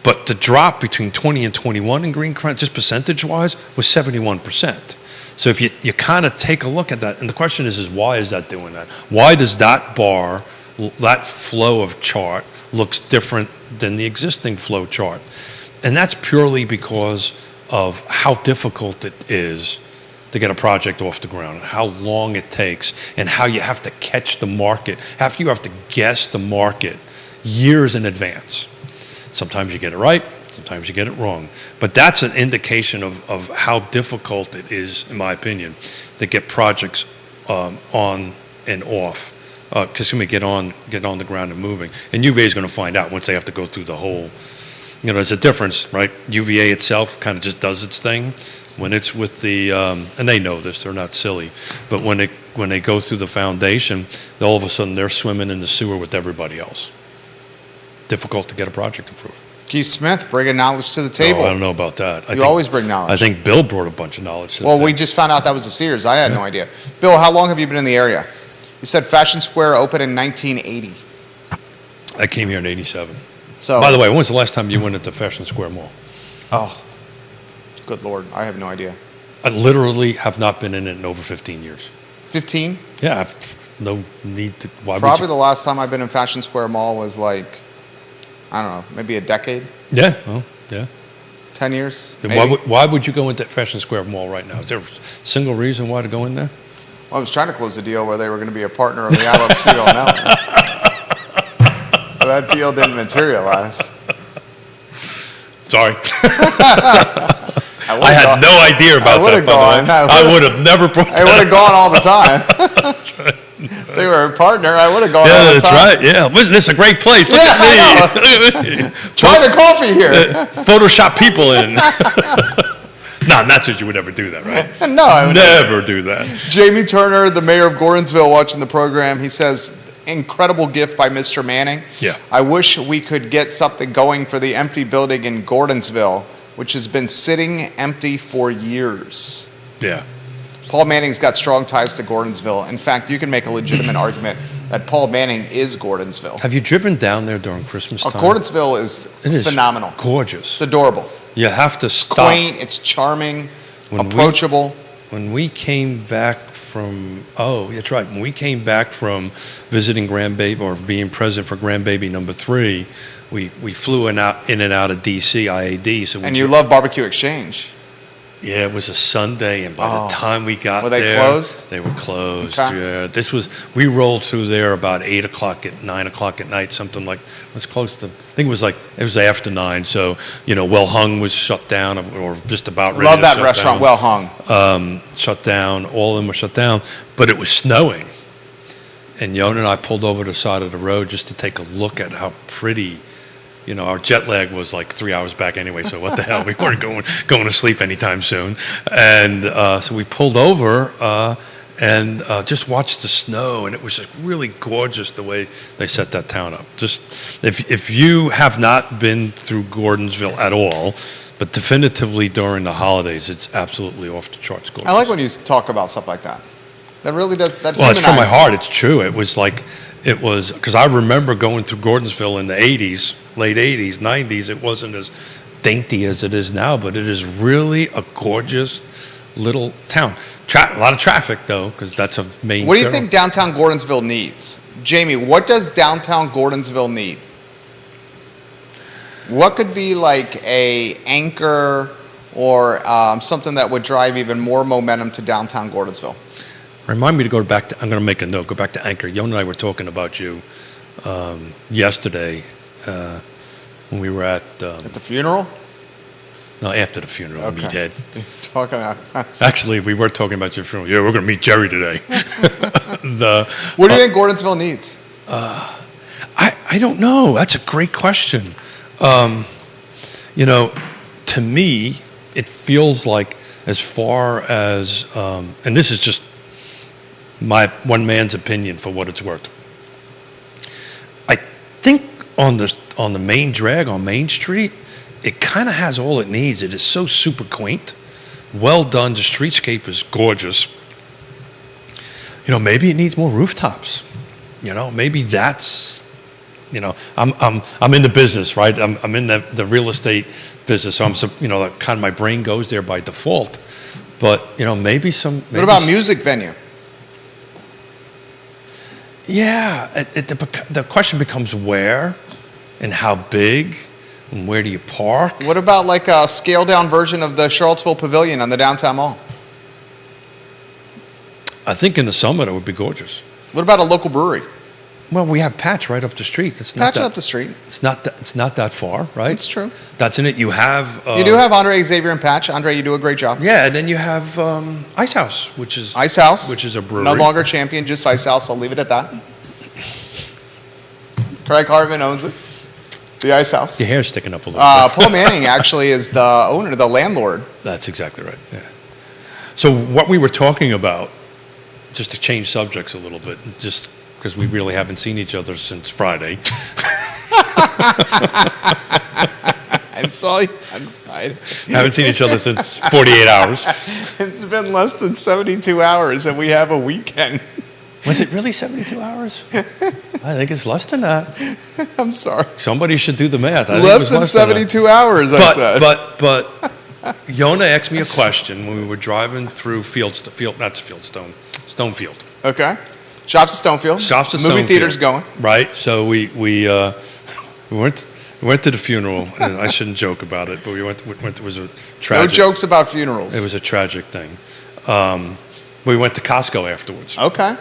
But the drop between 20 and 21 in Greene County, just percentage-wise, was 71%. So if you kind of take a look at that, and the question is why is that doing that? Why does that bar, that flow of chart, looks different than the existing flow chart? And that's purely because of how difficult it is to get a project off the ground, and how long it takes, and how you have to catch the market. You have to guess the market years in advance. Sometimes you get it right, sometimes you get it wrong. But that's an indication of how difficult it is, in my opinion, to get projects on and off. Because get on the ground and moving. And UVA is going to find out once they have to go through the whole, there's a difference, right? UVA itself kind of just does its thing. When it's with the, and they know this, they're not silly, but when they go through the foundation, all of a sudden they're swimming in the sewer with everybody else. Difficult to get a project approved. Keith Smith, bringing knowledge to the table. I don't know about that. You always bring knowledge. I think Bill brought a bunch of knowledge to the Well, table. we just found out that was a Sears. I had no idea. Bill, how long have you been in the area? You said Fashion Square opened in 1980. I came here in 87. So, by the way, when was the last time you went into Fashion Square Mall? Oh, good Lord. I have no idea. I literally have not been in it in over 15 years. 15? Yeah, I've no need to. Why Probably would the last time I've been in Fashion Square Mall was like, I don't know, maybe a decade, you? Yeah, well, yeah. 10 years. Then Maybe. why would you go into Fashion Square Mall right now? Is there a single reason why to go in there? Well, I was trying to close a deal where they were going to be a partner of the I Love Cereal Network. But that deal didn't materialize. Sorry. I I had no idea about that. would've gone. I would have never brought I would that have gone all the time. They were a partner. I would have gone all Yeah, the that's time. right. Yeah, wasn't this a great place? Look Yeah, at me. Look at me. Try the coffee here. Photoshop people in. No, not that you would ever do that, right? No, I would Never do that. Jamie Turner, the mayor of Gordonsville, watching the program. He says, incredible gift by Mr. Manning. Yeah. I wish we could get something going for the empty building in Gordonsville, which has been sitting empty for years. Yeah. Paul Manning's got strong ties to Gordonsville. In fact, you can make a legitimate argument that Paul Manning is Gordonsville. Have you driven down there during Christmas time? Gordonsville is It is phenomenal. gorgeous. It's adorable. You have to stop. Quaint, it's charming, When we- approachable. When we came back from, that's right. When we came back from visiting Grandbaby or being present for Grandbaby number 3, we flew in and out of DC, IAD. So we And you love Barbecue Exchange. Yeah, it was a Sunday, and by the time we got Were they there, closed? They were closed. Okay. Yeah, we rolled through there about 9 o'clock at night, something like. It was close to. I think it was after 9. So Well Hung was shut down, or just about ready Love to that shut restaurant, down. Well Hung. Shut down. All of them were shut down, but it was snowing, and Yona and I pulled over to the side of the road just to take a look at how pretty. Our jet lag was like 3 hours back anyway, so what the hell? We weren't going to sleep anytime soon. And so we pulled over and just watched the snow, and it was just really gorgeous the way they set that town up. Just if you have not been through Gordonsville at all, but definitively during the holidays, it's absolutely off the charts gorgeous. I like when you talk about stuff like that. That really does. That Well, it's from my humanizes heart. It's true. It was because I remember going through Gordonsville in the 80s, late 80s, 90s. It wasn't as dainty as it is now, but it is really a gorgeous little town. A lot of traffic, though, because that's a main. What do you think downtown Gordonsville needs? Jamie, what does downtown Gordonsville need? What could be like a anchor or something that would drive even more momentum to downtown Gordonsville? Remind me to go back to. I'm going to make a note. Go back to Anchor. Yon and I were talking about you yesterday when we were at. At the funeral? No, after the funeral, Okay. Meathead. Talking about. Actually, we were talking about your funeral. Yeah, we're going to meet Jerry today. What do you think Gordonsville needs? I don't know. That's a great question. To me, it feels like as far as, and this is just my one man's opinion for what it's worth. I think on the main drag on Main Street, it kind of has all it needs. It is so super quaint, well done. The streetscape is gorgeous. Maybe it needs more rooftops. Maybe that's. I'm in the business, right? I'm in the real estate business, so I'm kind of my brain goes there by default. But maybe some. What about music venue? Yeah, the question becomes where, and how big, and where do you park? What about like a scaled down version of the Charlottesville Pavilion on the downtown mall? I think in the summer it would be gorgeous. What about a local brewery? Well, we have Patch right up the street. It's not Patch that, up the street. It's not that far, right? It's true. That's in it. You have. You do have Andre, Xavier, and Patch. Andre, you do a great job. Yeah, and then you have Ice House, which is Ice House, which is a brewery. No longer champion, just Ice House. I'll leave it at that. Craig Hartman owns it. The Ice House. Your hair's sticking up a little bit. Paul Manning actually is the owner, the landlord. That's exactly right. Yeah. So what we were talking about, just to change subjects a little bit, just because we really haven't seen each other since Friday. I saw you on Friday. Haven't seen each other since 48 hours. It's been less than 72 hours, and we have a weekend. Was it really 72 hours? I think it's less than that. I'm sorry. Somebody should do the math. I think it Less was than less than that. 72 hours, I said. But Yona asked me a question when we were driving through Stonefield. Okay. Shops at Stonefield. Shops at Movie Stonefield. theater's going. Right. So we went to the funeral, and I shouldn't joke about it, but we went. It was a No tragic. jokes about funerals. It was a tragic thing. We went to Costco afterwards. Okay.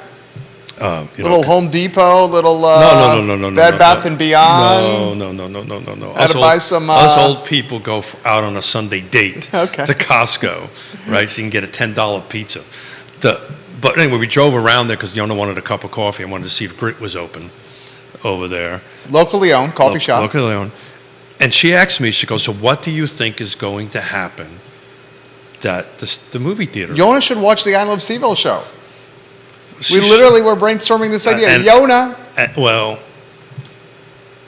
You Little know, Home Depot, little no, Bed Bath and Beyond. No. Had to buy some, Us old people go out on a Sunday date Okay. to Costco, right? So you can get a $10 pizza. But anyway, we drove around there because Yona wanted a cup of coffee. I wanted to see if Grit was open over there. Locally owned coffee shop. Locally owned. And she asked me, she goes, so what do you think is going to happen that the movie theater? Yona should watch the I Love Seville show. She We literally were brainstorming this idea. and- Yona. well,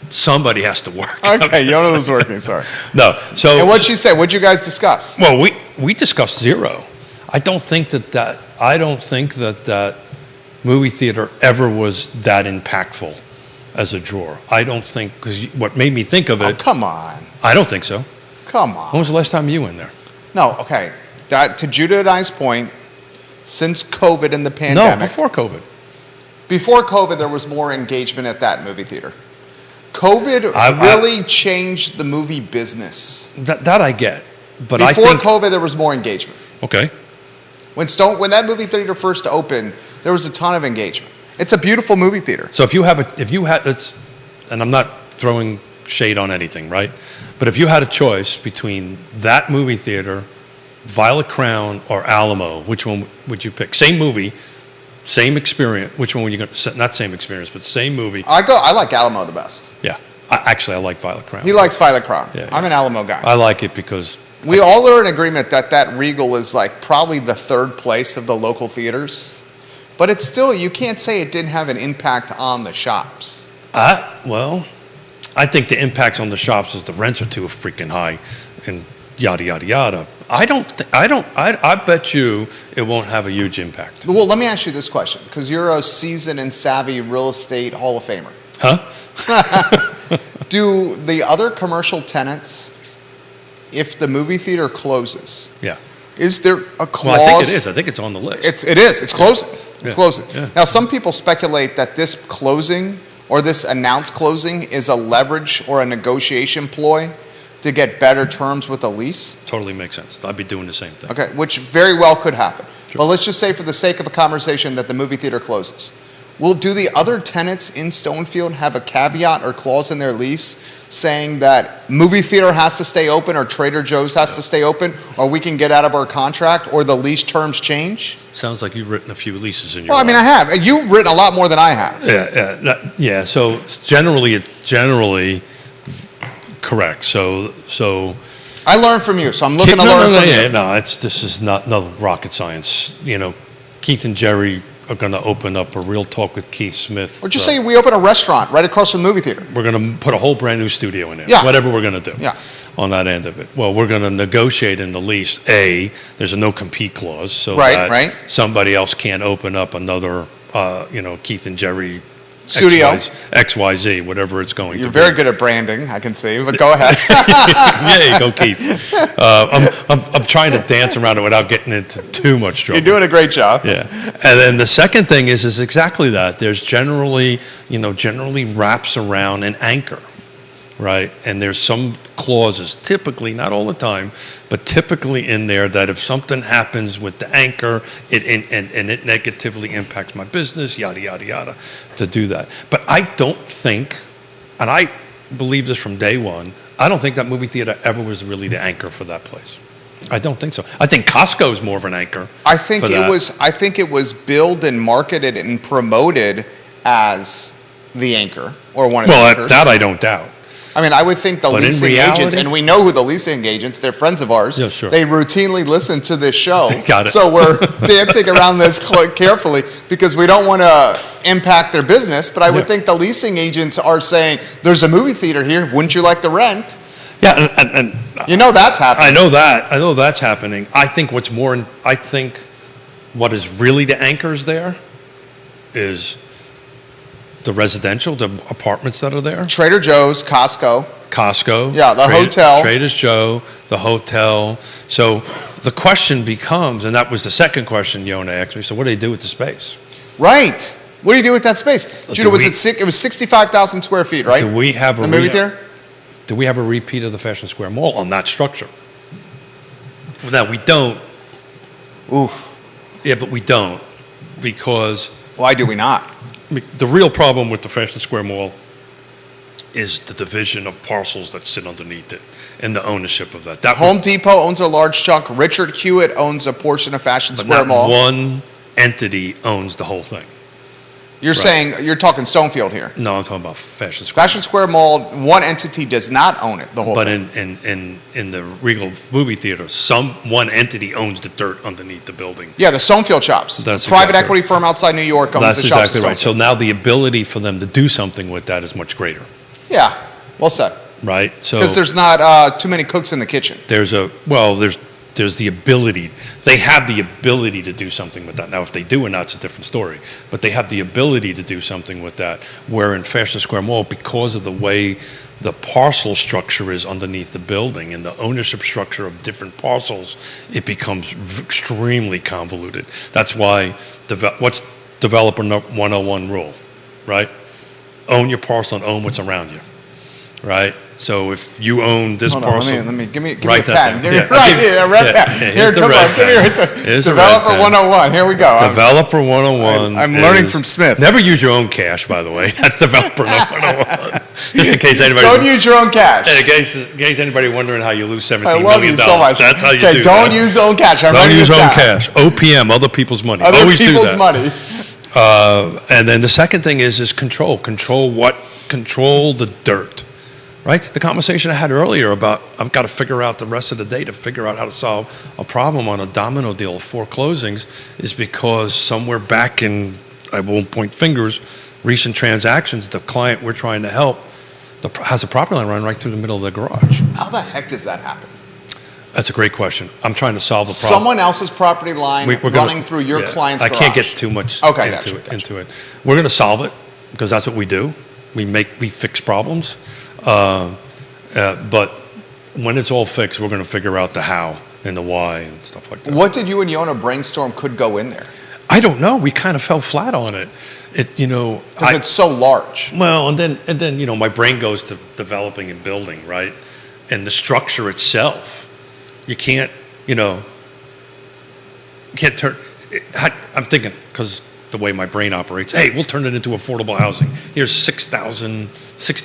somebody has to work. Okay, Yona was working, sorry. No. So And what'd she say? What'd you guys discuss? well, we discussed zero. I don't think that movie theater ever was that impactful as a drawer. I don't think, because what made me think of Oh, it, come on. I don't think so. Come When on. was the last time you were in there? No, okay. To Judah and I's point, since COVID and the No, pandemic. before COVID. Before COVID, there was more engagement at that movie theater. COVID I- really changed the movie business. That I get. But Before I think, COVID, there was more engagement. okay. When that movie theater first opened, there was a ton of engagement. It's a beautiful movie theater. So if you had, and I'm not throwing shade on anything, right? But if you had a choice between that movie theater, Violet Crown, or Alamo, which one would you pick? Same movie, same experience. Which one were you going to? Not same experience, but same movie. I like Alamo the best. Yeah. I like Violet Crown. He likes Violet Crown. Yeah, I'm yeah. an Alamo guy. I like it because We all are in agreement that Regal is like probably the third place of the local theaters. But it's still, you can't say it didn't have an impact on the shops. I think the impacts on the shops is the rents are too freaking high, and yada yada yada. I bet you it won't have a huge impact. Well, let me ask you this question, because you're a seasoned and savvy real estate Hall of Famer. Huh? Do the other commercial tenants, if the movie theater closes, Yeah. is there a clause? Well, I think it is. I think it's on the list. It is. It's closing. It's Yeah, closing. yeah. Now, some people speculate that this closing or this announced closing is a leverage or a negotiation ploy to get better terms with a lease. Totally makes sense. I'd be doing the same thing. Okay, which very well could happen. But let's just say, for the sake of a conversation, that the movie theater closes. Do the other tenants in Stonefield have a caveat or clause in their lease saying that movie theater has to stay open, or Trader Joe's has to stay open, or we can get out of our contract, or the lease terms change? Sounds like you've written a few leases in your Well, I mean, I life. have. You've written a lot more than I have. Yeah. So it's generally correct. So I learned from you, so I'm looking to learn from you. No, this is not no rocket science. You know, Keith and Jerry are going to open up a Real Talk with Keith Smith. Or just say we open a restaurant right across from the movie theater. We're going to put a whole brand new studio in there. Yeah. Whatever we're going to do. Yeah. On that end of it. Well, we're going to negotiate in the lease. There's a no compete clause, so Right, that right. somebody else can't open up another, Keith and Jerry Studio. XYZ, whatever it's going You're to very be. good at branding, I can see, but go ahead. There you go, Keith. I'm trying to dance around it without getting into too much trouble. You're doing a great job. Yeah. And then the second thing is exactly that. There's generally wraps around an anchor, right? And there's some clauses, typically, not all the time, but typically in there that if something happens with the anchor, it negatively impacts my business, yada, yada, yada, to do that. But I don't think, and I believe this from day one, I don't think that movie theater ever was really the anchor for that place. I don't think so. I think Costco is more of an anchor. I think for it that. was. I think it was billed and marketed and promoted as the anchor or one of the Well, anchors. that I don't doubt. I mean, I would think the But in leasing reality- agents, and we know who the leasing agents. They're friends of ours. Yeah, sure. They routinely listen to this show. Got it. So we're dancing around this carefully because we don't want to impact their business. But I would Yeah. think the leasing agents are saying, "There's a movie theater here. Wouldn't you like to rent?" Yeah, and You know that's happening. I know that. I know that's happening. I think what is really the anchors there is the residential, the apartments that are there. Trader Joe's, Costco. Costco. Yeah, the hotel. Trader Joe, the hotel. So the question becomes, and that was the second question Yona asked me, so what do they do with the space? Right. What do you do with that space? Judah, it was 65,000 square feet, right? Do we have the movie theater? Do we have a repeat of the Fashion Square Mall on that structure? Well, we don't. Oof. Yeah, but we don't, because Why do we not? the real problem with the Fashion Square Mall is the division of parcels that sit underneath it and the ownership of that. Home Depot owns a large chunk. Richard Hewitt owns a portion of Fashion but Square not Mall. one entity owns the whole thing. You're saying, you're talking Stonefield here. No, I'm talking about Fashion Square. Fashion Square Mall, one entity does not own it, the whole But thing. in the Regal movie theater, one entity owns the dirt underneath the building. Yeah, the Stonefield shops. That's Private exactly equity firm outside New York owns That's the shops. exactly at right. So Stonefield. now the ability for them to do something with that is much greater, Yeah, well said. right? So Because there's not too many cooks in the kitchen. there's the ability. They have the ability to do something with that. Now, if they do or not, it's a different story. But they have the ability to do something with that. Where in Fashion Square Mall, because of the way the parcel structure is underneath the building and the ownership structure of different parcels, it becomes extremely convoluted. That's why what's Developer 101 rule, right? Own your parcel and own what's around you, right? So if you own this Hold on, parcel, give me a write pen. that down. Give me, Yeah, right I'll give- here, a red yeah, pen. yeah, Here, here's the come red on, give me pen. right there. Here's the red Developer pen. 101. Here we go. Developer 101. I'm learning is- from Smith. Never use your own cash, by the way. That's Developer 101. Just in case anybody. Don't use your own cash. In case anybody wondering how you lose $17 I million. love you so much. That's how you okay, do don't that. use your own cash. I'm Don't writing use this own down. cash. OPM, other people's money. Other Always do people's that. money. And then the second thing is control. Control the dirt. Right? The conversation I had earlier about I've got to figure out the rest of the day to figure out how to solve a problem on a domino deal of 4 closings is because somewhere back in, I won't point fingers, recent transactions, the client we're trying to help has a property line run right through the middle of the garage. How the heck does that happen? That's a great question. I'm trying to solve the problem. Someone else's property line We're running through your yeah, client's I garage. can't get too much Okay, into it. We're going to solve it because that's what we do. We fix problems. But when it's all fixed, we're going to figure out the how and the why and stuff like that. What did you and Yona brainstorm could go in there? I don't know. We kind of fell flat on it. Because it's so large. Well, and then my brain goes to developing and building, right? And the structure itself, you can't turn. I'm thinking because the way my brain operates. Hey, we'll turn it into affordable housing. Here's 60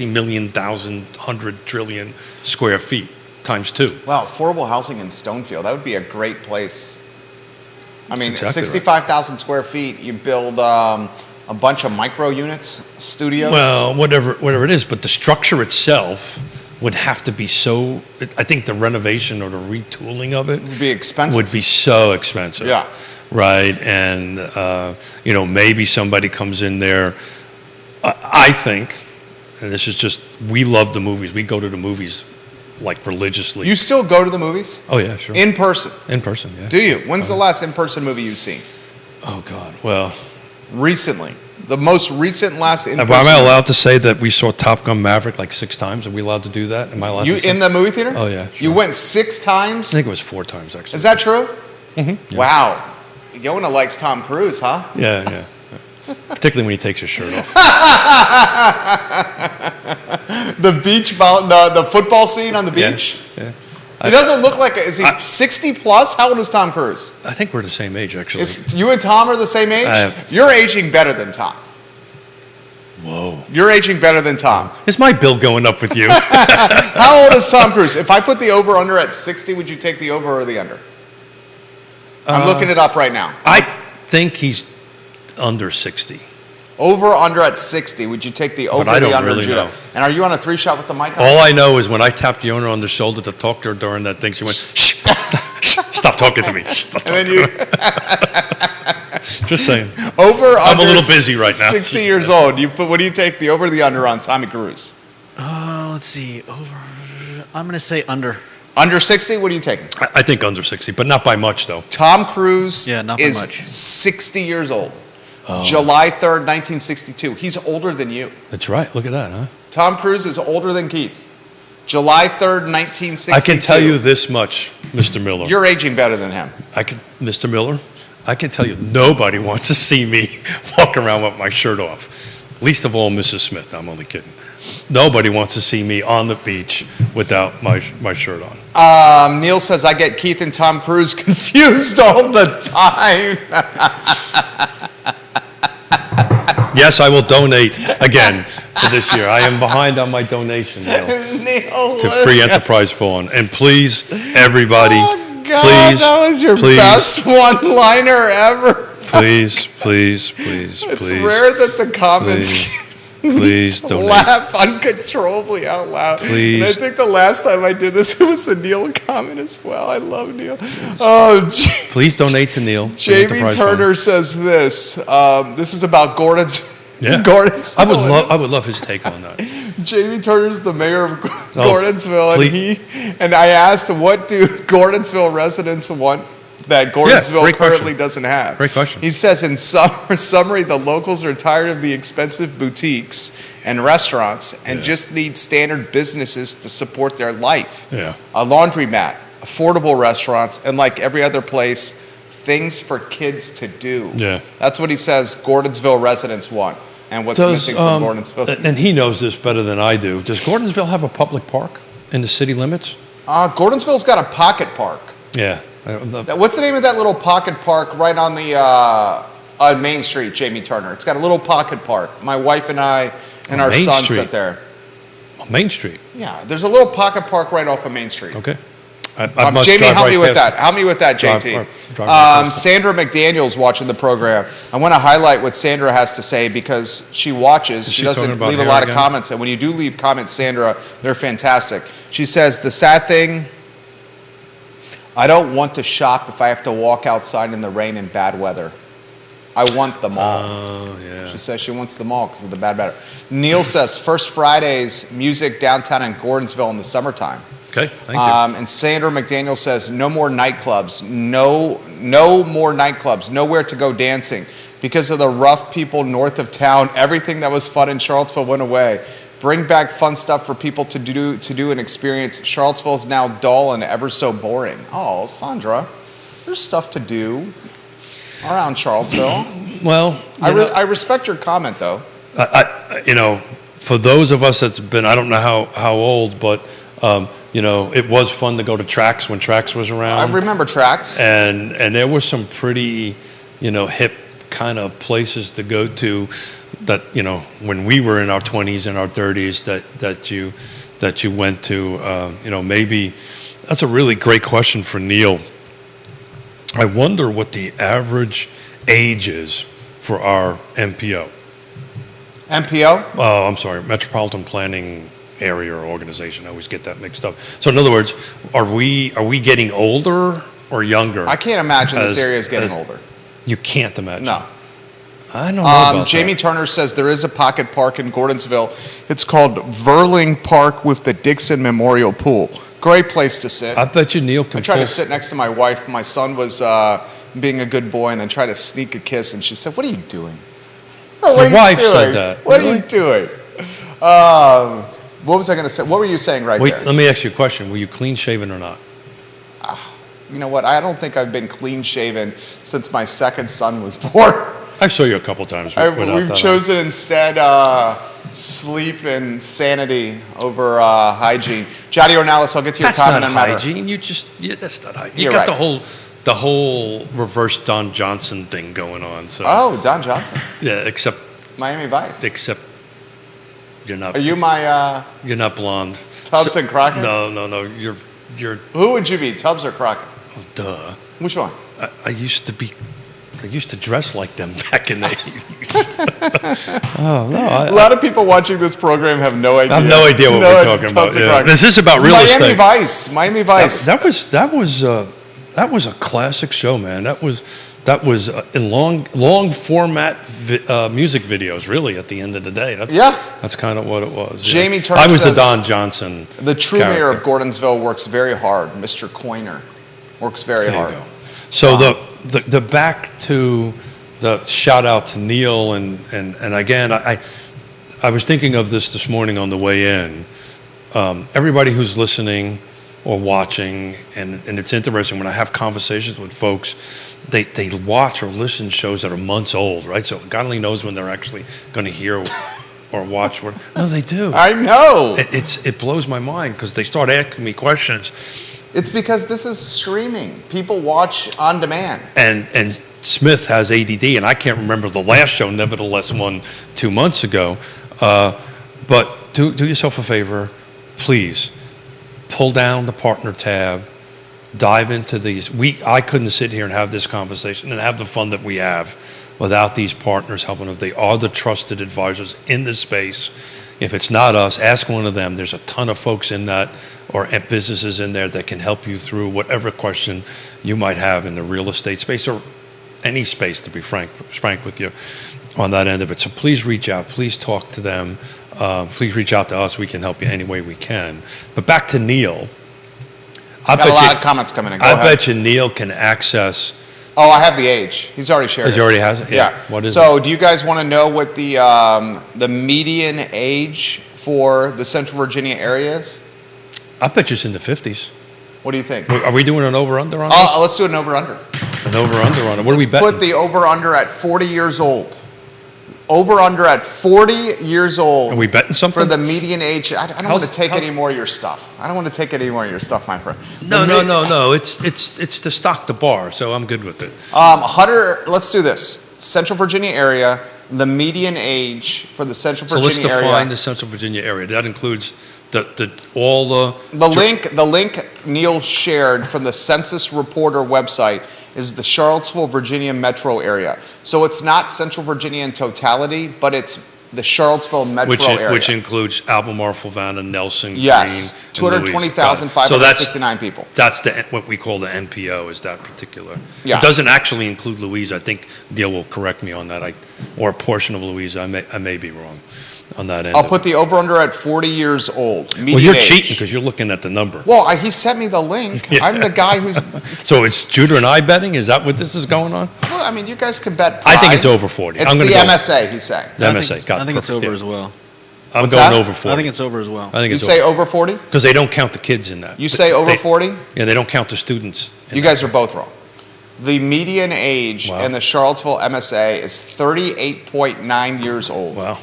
million, 100 trillion square feet times 2. Wow, affordable housing in Stonefield. That would be a great place. I mean, That's exactly 65,000 square feet, you build a bunch of micro units, studios. Well, whatever it is, but the structure itself would have to be so. I think the renovation or the retooling of it would be expensive. would be so expensive. Yeah. Right, and maybe somebody comes in there. I think, and this is just, we love the movies. We go to the movies like religiously. You still go to the movies? Oh yeah, sure. In person? In person, yeah. Do you? When's the last in-person movie you've seen? Oh God, well. Recently. The most recent last in-person Am I allowed to say that we saw Top Gun Maverick like 6 times? Are we allowed to do that? Am I allowed You to say? in the movie theater? Oh, yeah, sure. You went 6 times? I think it was 4 times actually. Is that true? Mm-hmm. Yeah. Wow. Yona likes Tom Cruise, huh? Yeah. Particularly when he takes his shirt off. The football scene on the beach? Yeah. He doesn't look like, is he 60 plus? How old is Tom Cruise? I think we're the same age actually. You and Tom are the same age? You're aging better than Tom. Whoa. You're aging better than Tom. Is my bill going up with you? How old is Tom Cruise? If I put the over-under at 60, would you take the over or the under? I'm looking it up right now. I think he's under 60. Over-under at 60, would you take the over I or the don't under, really Judah? know. And are you on a 3-shot with the mic on? All I know is when I tapped the owner on the shoulder to talk to her during that thing, she went, shh, stop talking to me. Stop And talking then to me. Just saying. Over, I'm under a little busy right now. 60 years old. What do you take, the over or the under on Tommy Cruise? Let's see. Over. I'm going to say under. Under 60, what are you taking? I think under 60, but not by much though. Tom Cruise Yeah, not by is much. 60 years old. July 3rd, 1962. He's older than you. That's right. Look at that, huh? Tom Cruise is older than Keith. July 3rd, 1962. I can tell you this much, Mr. Miller. You're aging better than him. Mr. Miller, I can tell you nobody wants to see me walk around with my shirt off. Least of all, Mrs. Smith. I'm only kidding. Nobody wants to see me on the beach without my shirt on. Neil says, I get Keith and Tom Cruise confused all the time. Yes, I will donate again for this year. I am behind on my donation now Neil, to Free Enterprise Fund. And please, everybody, oh, God, please, that was your please, best one-liner ever. please, It's please, rare that the comments please donate. laugh uncontrollably out loud. Please. And I think the last time I did this, it was a Neil comment as well. I love Neil. Oh, Please donate to Neil. Free Jamie Enterprise Turner Fund. says this. This is about Gordon's. Yeah. Gordonsville. I would love his take on that. Jamie Turner's the mayor of Oh, Gordonsville, and I asked, what do Gordonsville residents want that Gordonsville great currently question. doesn't have? Great question. He says, in summary, the locals are tired of the expensive boutiques and restaurants and just need standard businesses to support their life. Yeah. A laundromat, affordable restaurants, and like every other place, things for kids to do. Yeah. That's what he says Gordonsville residents want. And what's missing from Gordonsville. And he knows this better than I do. Does Gordonsville have a public park in the city limits? Gordonsville's got a pocket park. Yeah. What's the name of that little pocket park right on the on Main Street, Jamie Turner? It's got a little pocket park. My wife and I and our Main son Street? sit there. Main Street. Yeah, there's a little pocket park right off of Main Street. Okay. I must Jamie, drive help right me with past that. Help me with that, Drive- JT. drive right past it. Sandra McDaniel's watching the program. I want to highlight what Sandra has to say because she watches. Is She she talking doesn't about leave a hair lot of again? comments, and when you do leave comments, Sandra, they're fantastic. She says, the sad thing, I don't want to shop if I have to walk outside in the rain and bad weather. I want the mall. Oh, yeah. She says she wants the mall because of the bad weather. Neil says, First Fridays, music downtown in Gordonsville in the summertime. Okay, thank you. And Sandra McDaniel says, no more nightclubs, no more nightclubs, nowhere to go dancing. Because of the rough people north of town, everything that was fun in Charlottesville went away. Bring back fun stuff for people to do and experience. Charlottesville is now dull and ever so boring. Oh, Sandra, there's stuff to do around Charlottesville. Well, I respect your comment, though. for those of us that's been, I don't know how old, but, it was fun to go to Trax when Trax was around. I remember Trax. And there were some pretty, hip kind of places to go to that, when we were in our 20s and our 30s that you went to, maybe that's a really great question for Neil. I wonder what the average age is for our MPO. MPO? Oh, I'm sorry, Metropolitan Planning Area or Organization. I always get that mixed up. So in other words, are we getting older or younger? I can't imagine this area is getting older. You can't imagine. No. I don't know about Jamie that. Turner says there is a pocket park in Gordonsville. It's called Verling Park with the Dixon Memorial Pool. Great place to sit. I bet you Neil can I tried pull- to sit next to my wife. My son was being a good boy, and I tried to sneak a kiss, and she said, "What are you doing?" "Oh, what Your are you wife doing? said that. What are Really? you doing? What was I going to say? What were you saying right Wait, there? let me ask you a question. Were you clean shaven or not? You know what? I don't think I've been clean shaven since my second son was born. I saw you a couple times. without We've that chosen instead sleep and sanity over hygiene. Johnny Ornalis, I'll get to your That's comment not in a matter. hygiene. That's not hygiene. You You're got right. the whole reverse Don Johnson thing going on. So Oh, Don Johnson, yeah, except Miami Vice. you're not. Are you my You're not blonde. Tubbs and Crockett? No. You're Who would you be, Tubbs or Crockett? duh. Which one? I used to dress like them back in the 80s. Oh no! A lot of people watching this program have no idea. I have no idea what we're talking about. Tubbs and Yeah. Crockett. This is about It's real Miami estate. Vice. Miami Vice. That was a classic show, man. That was in long format music videos. Really, at the end of the day, that's kind of what it was. yeah. Jamie Turner I was says the Don Johnson. The true mayor of character. Gordonsville works very hard. Mr. Coiner works very There you hard. go. So the back to the shout out to Neil and again I was thinking of this morning on the way in. everybody who's listening or watching, and it's interesting when I have conversations with folks, they watch or listen to shows that are months old, right? So God only knows when they're actually going to hear or watch. No, they do. I know. It blows my mind because they start asking me questions. It's because this is streaming. People watch on demand. And Smith has ADD, and I can't remember the last show, nevertheless, one 2 months ago. But do yourself a favor, please. Pull down the partner tab, dive into these. I couldn't sit here and have this conversation and have the fun that we have without these partners helping them. They are the trusted advisors in this space. If it's not us, ask one of them. There's a ton of folks in that or businesses in there that can help you through whatever question you might have in the real estate space or any space, to be frank with you, on that end of it. So please reach out. Please talk to them. Please reach out to us. We can help you any way we can. But back to Neil. Got a lot of comments coming in. Go ahead. I bet you Neil can access. Oh, I have the age. He's already shared it. He already has it? Yeah. What is so it? do you guys want to know what the median age for the Central Virginia area is? I bet you it's in the 50s. What do you think? Are we doing an over-under on this? Let's do an over-under. An over-under on it. What are we betting? Put the over-under at 40 years old. Over-under at 40 years old. Are we betting something? For the median age. I don't want to take any more of your stuff. I don't want to take any more of your stuff, my friend. No. It's to stock the bar, so I'm good with it. Let's do this. Central Virginia area, the median age for the Central Virginia area. So let's define the Central Virginia area. That includes all the link Neil shared from the Census Reporter website is the Charlottesville, Virginia metro area. So it's not Central Virginia in totality, but it's the Charlottesville metro area. Which includes Albemarle, Fluvanna, Nelson, yes, Green, 220,569 people. That's what we call the NPO, is that particular. Yeah. It doesn't actually include Louise. I think Neil will correct me on that. Or a portion of Louise. I may be wrong on that end. I'll put the over-under at 40 years old. Well, you're cheating because you're looking at the number. Well, he sent me the link. Yeah. I'm the guy who's... So it's Judah and I betting? Is that what this is going on? Well, I mean, you guys can bet pride. I think it's over 40. It's the MSA, he's saying. The MSA. I think it's over as well. I'm going over 40. I think it's over as well. You say over 40? Because they don't count the kids in that. You say over 40? Yeah, they don't count the students. You guys are both wrong. The median age in the Charlottesville MSA is 38.9 years old. Wow.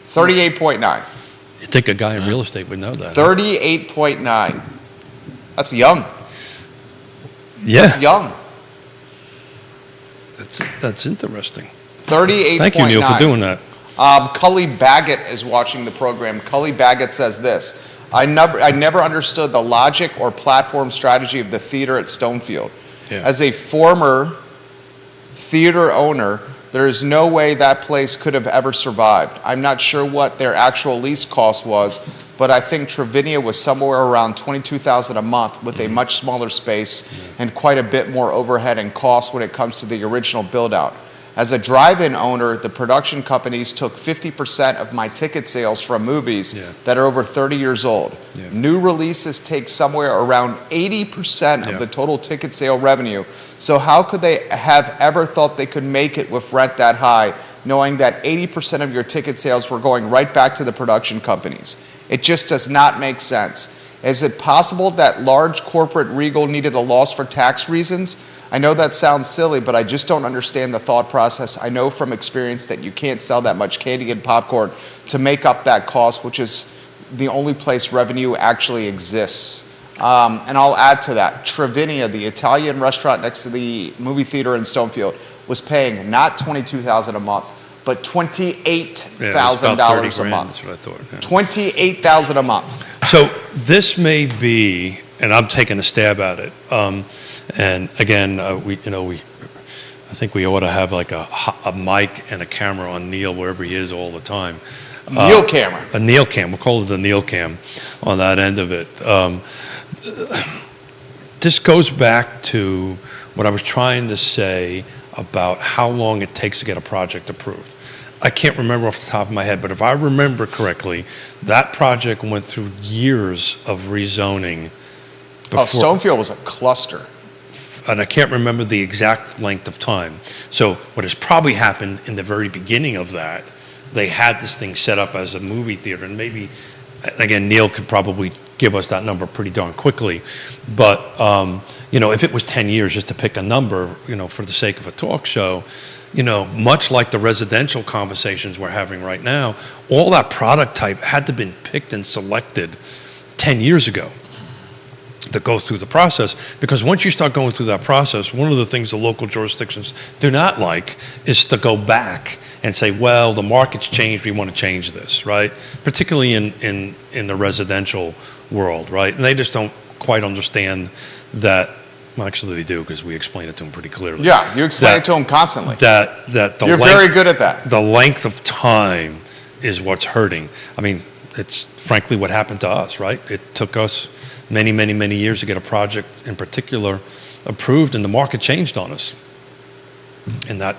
38.9. You think a guy in real estate would know that? 38.9. That's young. Yeah. That's young. That's interesting. 38.9. Thank you, Neil, for doing that. Cully Baggett is watching the program. Cully Baggett says this: I never understood the logic or platform strategy of the theater at Stonefield. Yeah. As a former theater owner, there is no way that place could have ever survived. I'm not sure what their actual lease cost was, but I think Travinia was somewhere around $22,000 a month with a much smaller space and quite a bit more overhead and cost when it comes to the original build-out. As a drive-in owner, the production companies took 50% of my ticket sales from movies that are over 30 years old. Yeah. New releases take somewhere around 80% of the total ticket sale revenue. So how could they have ever thought they could make it with rent that high, knowing that 80% of your ticket sales were going right back to the production companies? It just does not make sense. Is it possible that large corporate Regal needed a loss for tax reasons? I know that sounds silly, but I just don't understand the thought process. I know from experience that you can't sell that much candy and popcorn to make up that cost, which is the only place revenue actually exists. And I'll add to that, Travinia, the Italian restaurant next to the movie theater in Stonefield, was paying not $22,000 a month, but $28,000 a month. That's what I thought. Yeah. $28,000 a month. So this may be, and I'm taking a stab at it. And again, I think we ought to have like a mic and a camera on Neil wherever he is all the time. Neil camera. A Neil cam. We'll call it the Neil cam on that end of it. This goes back to what I was trying to say about how long it takes to get a project approved. I can't remember off the top of my head, but if I remember correctly, that project went through years of rezoning. Stonefield was a cluster. And I can't remember the exact length of time. So what has probably happened in the very beginning of that, they had this thing set up as a movie theater, and maybe, again, Neil could probably give us that number pretty darn quickly. But, if it was 10 years, just to pick a number, for the sake of a talk show, much like the residential conversations we're having right now, all that product type had to have been picked and selected 10 years ago to go through the process. Because once you start going through that process, one of the things the local jurisdictions do not like is to go back and say, well, the market's changed, we want to change this, right? Particularly in the residential world, right? And they just don't quite understand that. Well, actually, they do, because we explain it to them pretty clearly. Yeah, you explain it to them constantly. You're very good at that. The length of time is what's hurting. I mean, it's frankly what happened to us, right? It took us many, many, many years to get a project in particular approved, and the market changed on us in that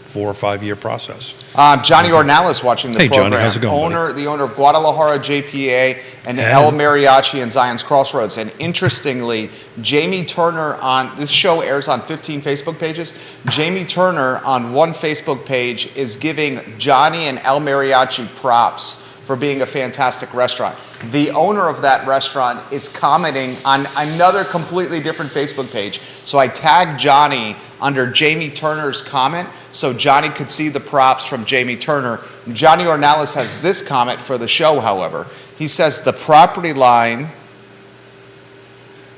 4 or 5 year process. Johnny Ornelas watching the Hey, program. Johnny, how's it going, buddy? The owner of Guadalajara JPA and El Mariachi and Zion's Crossroads. And interestingly, Jamie Turner this show airs on 15 Facebook pages. Jamie Turner on one Facebook page is giving Johnny and El Mariachi props for being a fantastic restaurant. The owner of that restaurant is commenting on another completely different Facebook page. So I tagged Johnny under Jamie Turner's comment so Johnny could see the props from Jamie Turner. Johnny Ornelas has this comment for the show, however. He says the property line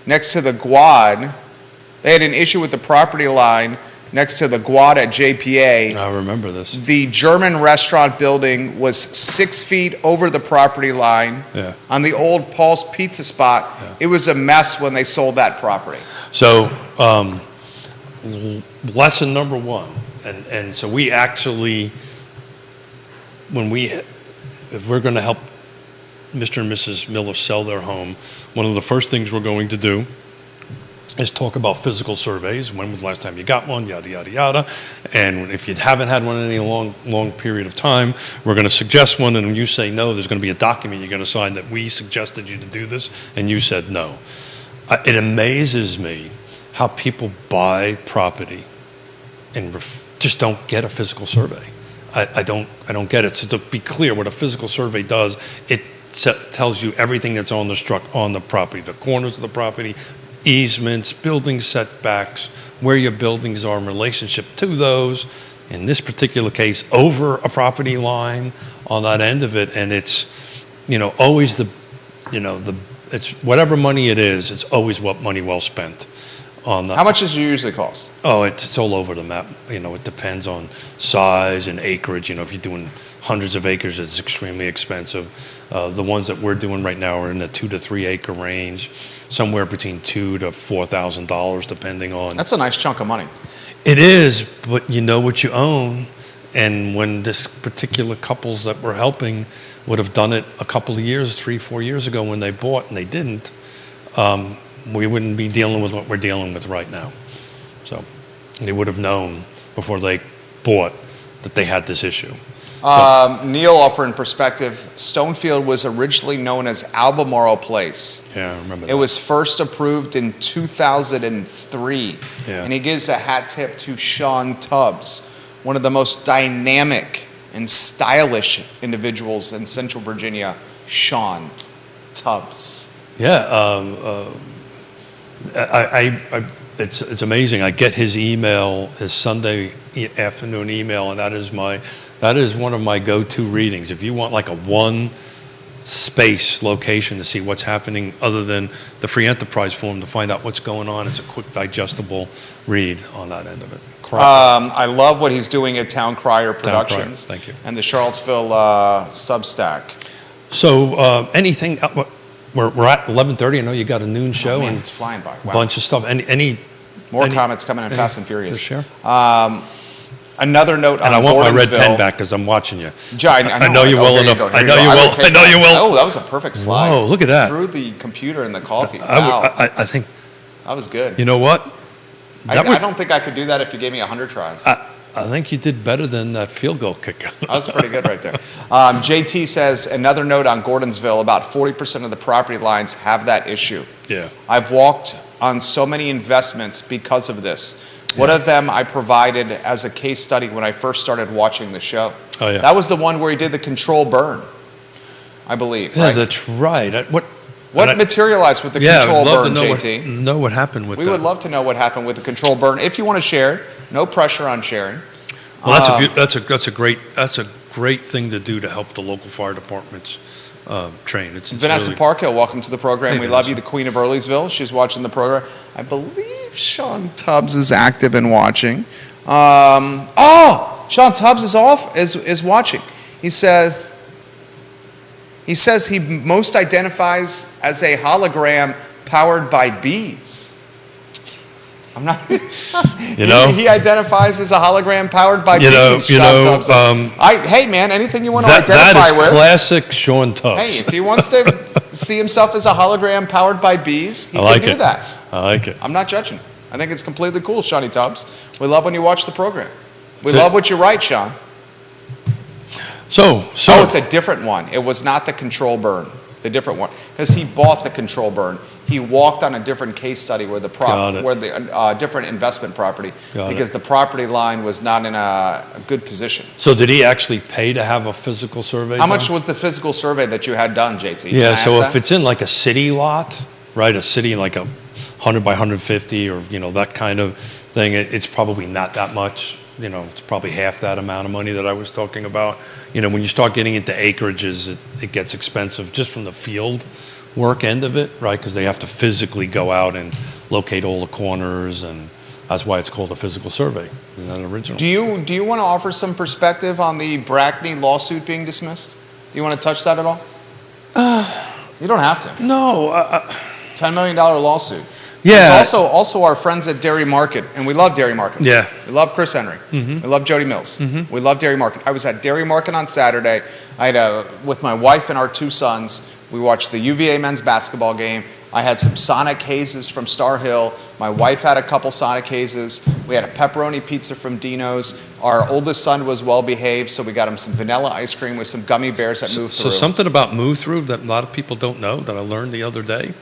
next to the Guad, they had an issue with the property line next to the Guad at JPA. I remember this. The German restaurant building was 6 feet over the property line. Yeah. On the old Paul's Pizza spot. Yeah. It was a mess when they sold that property. So, lesson number one, and so we actually, if we're going to help Mr. and Mrs. Miller sell their home, one of the first things we're going to do is talk about physical surveys. When was the last time you got one? Yada, yada, yada. And if you haven't had one in any long period of time, we're going to suggest one. And when you say no, there's going to be a document you're going to sign that we suggested you to do this, and you said no. It amazes me how people buy property and just don't get a physical survey. I don't get it. So to be clear, what a physical survey does, it tells you everything that's on the property, the corners of the property, easements, building setbacks, where your buildings are in relationship to those. In this particular case, over a property line on that end of it, and it's, always it's whatever money it is, it's always what money well spent on that. How much does it usually cost? Oh, it's all over the map. It depends on size and acreage. If you're doing hundreds of acres, it's extremely expensive. The ones that we're doing right now are in the 2 to 3 acre range, somewhere between $2,000 to $4,000, depending on. That's a nice chunk of money. It is, but you know what you own. And when this particular couples that we're helping would have done it a couple of years, 3-4 years ago when they bought and they didn't, we wouldn't be dealing with what we're dealing with right now. So they would have known before they bought that they had this issue. Neil offering perspective, Stonefield was originally known as Albemarle Place. Yeah, I remember that. It was first approved in 2003. Yeah. And he gives a hat tip to Sean Tubbs, one of the most dynamic and stylish individuals in Central Virginia, Sean Tubbs. Yeah, it's amazing. I get his email, his Sunday afternoon email, and that is one of my go-to readings. If you want like a one space location to see what's happening other than the free enterprise forum to find out what's going on, it's a quick digestible read on that end of it. I love what he's doing at Town Crier Productions. Thank you. And the Charlottesville Substack. So anything, we're at 11:30. I know you got a noon show. Man, and it's flying by. Wow. A bunch of stuff. Any comments coming in fast and furious. Sure. Another note and on I want my red Gordonsville. pen back because I'm watching you. I know you well enough. I know you will. I know you will. Oh, that was a perfect slide. Whoa, look at that. Through the computer and the coffee. Wow. I think. That was good. You know what? I don't think I could do that if you gave me 100 tries. I think you did better than that field goal kicker. That was pretty good right there. JT says, another note on Gordonsville, about 40% of the property lines have that issue. Yeah. I've walked on so many investments because of this. One of them I provided as a case study when I first started watching the show. Oh, yeah. That was the one where he did the control burn, I believe. Yeah, right? that's right. What And materialized with the yeah, control I'd love burn, to know JT? know what happened with We that. would love to know what happened with the control burn. If you want to share, no pressure on sharing. Well, that's a great thing to do to help the local fire departments train. It's Vanessa really, Parkhill, welcome to the program. Hey, We love Vanessa. you, the Queen of Earlysville. She's watching the program. I believe Sean Tubbs is active and watching. Sean Tubbs is watching. He says he most identifies as a hologram powered by bees. I'm not. He identifies as a hologram powered by bees. Sean Tubbs says. Hey man, anything you want to identify that is with. classic Sean Tubbs. Hey, if he wants to see himself as a hologram powered by bees, he I like can do it. that. I like it. I'm not judging. I think it's completely cool, Shawnee Tubbs. We love when you watch the program. We So- love what you write, Sean. So Oh, it's a different one. It was not the control burn. The different one, because he bought the control burn. He walked on a different case study where the Got it. different investment property, Got because it. the property line was not in a good position. So did he actually pay to have a physical survey? How much done? was the physical survey that you had done, JT? Yeah, Can I so ask if that? it's in like a city lot, right, a city like a 100 by 150 or, that kind of thing, it's probably not that much. It's probably half that amount of money that I was talking about. When you start getting into acreages, it gets expensive just from the field work end of it, right? Because they have to physically go out and locate all the corners, and that's why it's called a physical survey. Isn't that original? Do you want to offer some perspective on the Brackney lawsuit being dismissed? Do you want to touch that at all? You don't have to. No. $10 million lawsuit. Yeah. There's also our friends at Dairy Market, and we love Dairy Market. Yeah. We love Chris Henry. We love Jody Mills. We love Dairy Market. I was at Dairy Market on Saturday. I had with my wife and our two sons. We watched the UVA men's basketball game. I had some Sonic Hazes from Star Hill. My wife had a couple Sonic Hazes. We had a pepperoni pizza from Dino's. Our oldest son was well behaved, so we got him some vanilla ice cream with some gummy bears that moved So through. something about move through that a lot of people don't know that I learned the other day,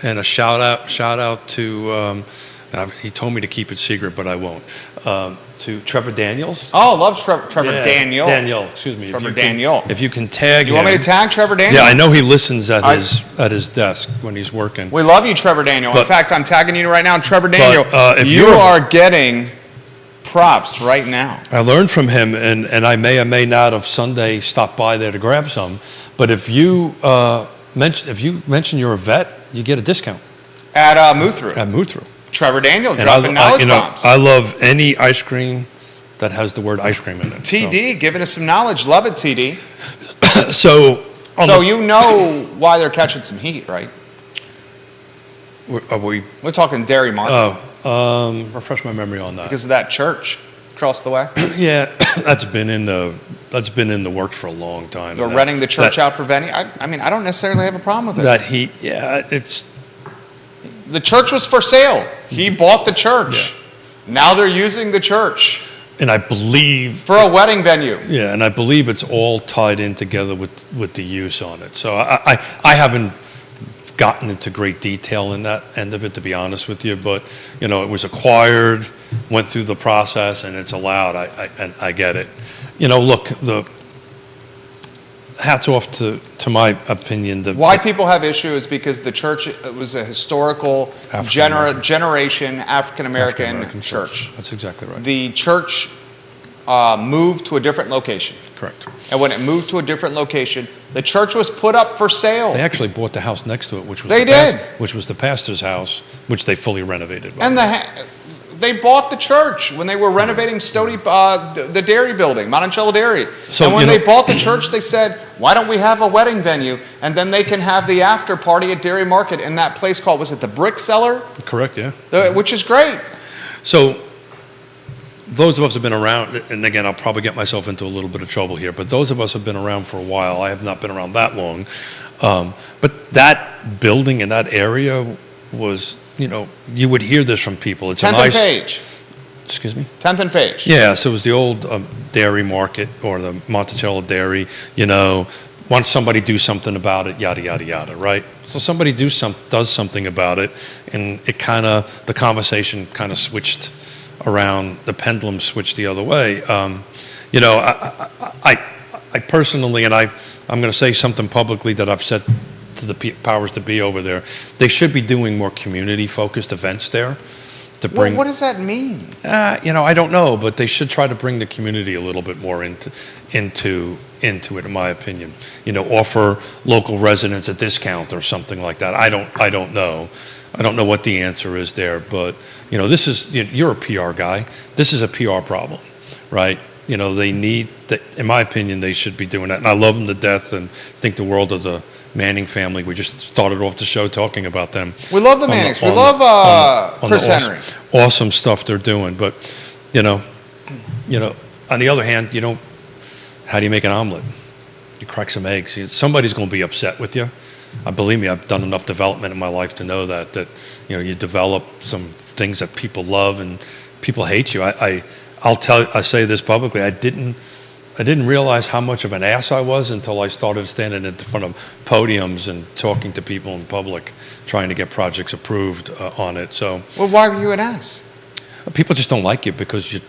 and a shout out to he told me to keep it secret, but I won't. To Trevor Daniels. Oh, love Trevor Yeah, Daniel. Daniel, excuse me. Trevor If you can- Daniel. If you can tag You want me him. to tag Trevor Daniel? Yeah, I know he listens at I- his desk when he's working. We love you, Trevor Daniel. In But- fact, I'm tagging you right now, Trevor Daniel. if you you're- are getting props right now. I learned from him, and I may or may not have Sunday stopped by there to grab some. But if you mention you're a vet, you get a discount At Move Through. at Move Through. Trevor Daniel And dropping knowledge bombs. I love any ice cream that has the word ice cream in it. TD giving us some knowledge. Love it, TD. So So you know why they're catching some heat, right? are we? We're talking Dairy Market Refresh my memory on that. because of that church across the way. Yeah, that's been in the works for a long time. They're That- renting the church that- out for venue. I mean, I don't necessarily have a problem with it. That heat, yeah, it's The church was for sale. He bought the church. Now they're using the church and I believe. for a wedding venue. Yeah, and I believe it's all tied in together with the use on it. So I haven't gotten into great detail in that end of it, to be honest with you. But it was acquired, went through the process, and it's allowed. I get it. Look, the hats off to my opinion. Why people have issue is because the church was a historical African-American. generation African-American African-American church. That's exactly right. The church moved to a different location. Correct. And when it moved to a different location, the church was put up for sale. They actually bought the house next to it, which was They did. which was the pastor's house, which they fully renovated. And they bought the church when they were renovating Stony, the dairy building, Monticello Dairy. So, and when they bought the church, they said, why don't we have a wedding venue? And then they can have the after party at Dairy Market in that place called, was it the Brick Cellar? Correct, yeah. Which is great. So those of us have been around, and again, I'll probably get myself into a little bit of trouble here, but those of us have been around for a while. I have not been around that long. But that building in that area was, you would hear this from people. It's 10th a nice... and Page. Excuse me? 10th and Page. Yeah, so it was the old dairy market or the Monticello Dairy, once somebody do something about it, yada, yada, yada, right? So somebody does something about it, and the conversation kind of switched around, the pendulum switched the other way. I personally, and I'm going to say something publicly that I've said to the powers to be over there. They should be doing more community-focused events there to Well, bring. what does that mean? I don't know, but they should try to bring the community a little bit more into it, in my opinion. Offer local residents a discount or something like that. I don't know. I don't know what the answer is there, but this is you're a PR guy. This is a PR problem, right? They need that. In my opinion, they should be doing that. And I love them to death, and think the world of the Manning family. We just started off the show talking about them. We love the Mannings. We love Chris Henry. Awesome stuff they're doing, but on the other hand, how do you make an omelet? You crack some eggs. Somebody's going to be upset with you. Believe me, I've done enough development in my life to know that you develop some things that people love and people hate you. I say this publicly. I didn't realize how much of an ass I was until I started standing in front of podiums and talking to people in public, trying to get projects approved on it. So, Well, why were you an ass? people just don't like you because you're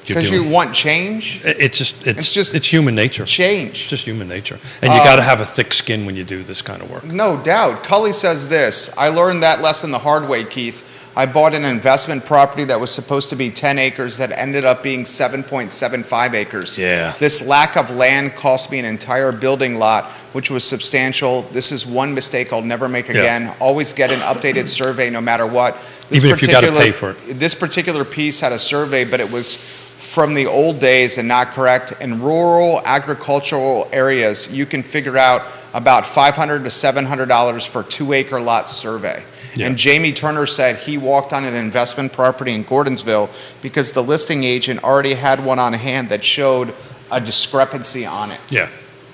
Because you want change? It's human nature. Change. It's just human nature, and you got to have a thick skin when you do this kind of work. No doubt. Cully says this, I learned that lesson the hard way, Keith. I bought an investment property that was supposed to be 10 acres that ended up being 7.75 acres. Yeah. This lack of land cost me an entire building lot, which was substantial. This is one mistake I'll never make again. Always get an updated survey no matter what. Even if you got to pay for it. This particular piece had a survey, but it was from the old days and not correct. In rural agricultural areas, you can figure out about $500 to $700 for 2-acre lot survey. Yeah. And Jamie Turner said he walked on an investment property in Gordonsville because the listing agent already had one on hand that showed a discrepancy on it. Yeah,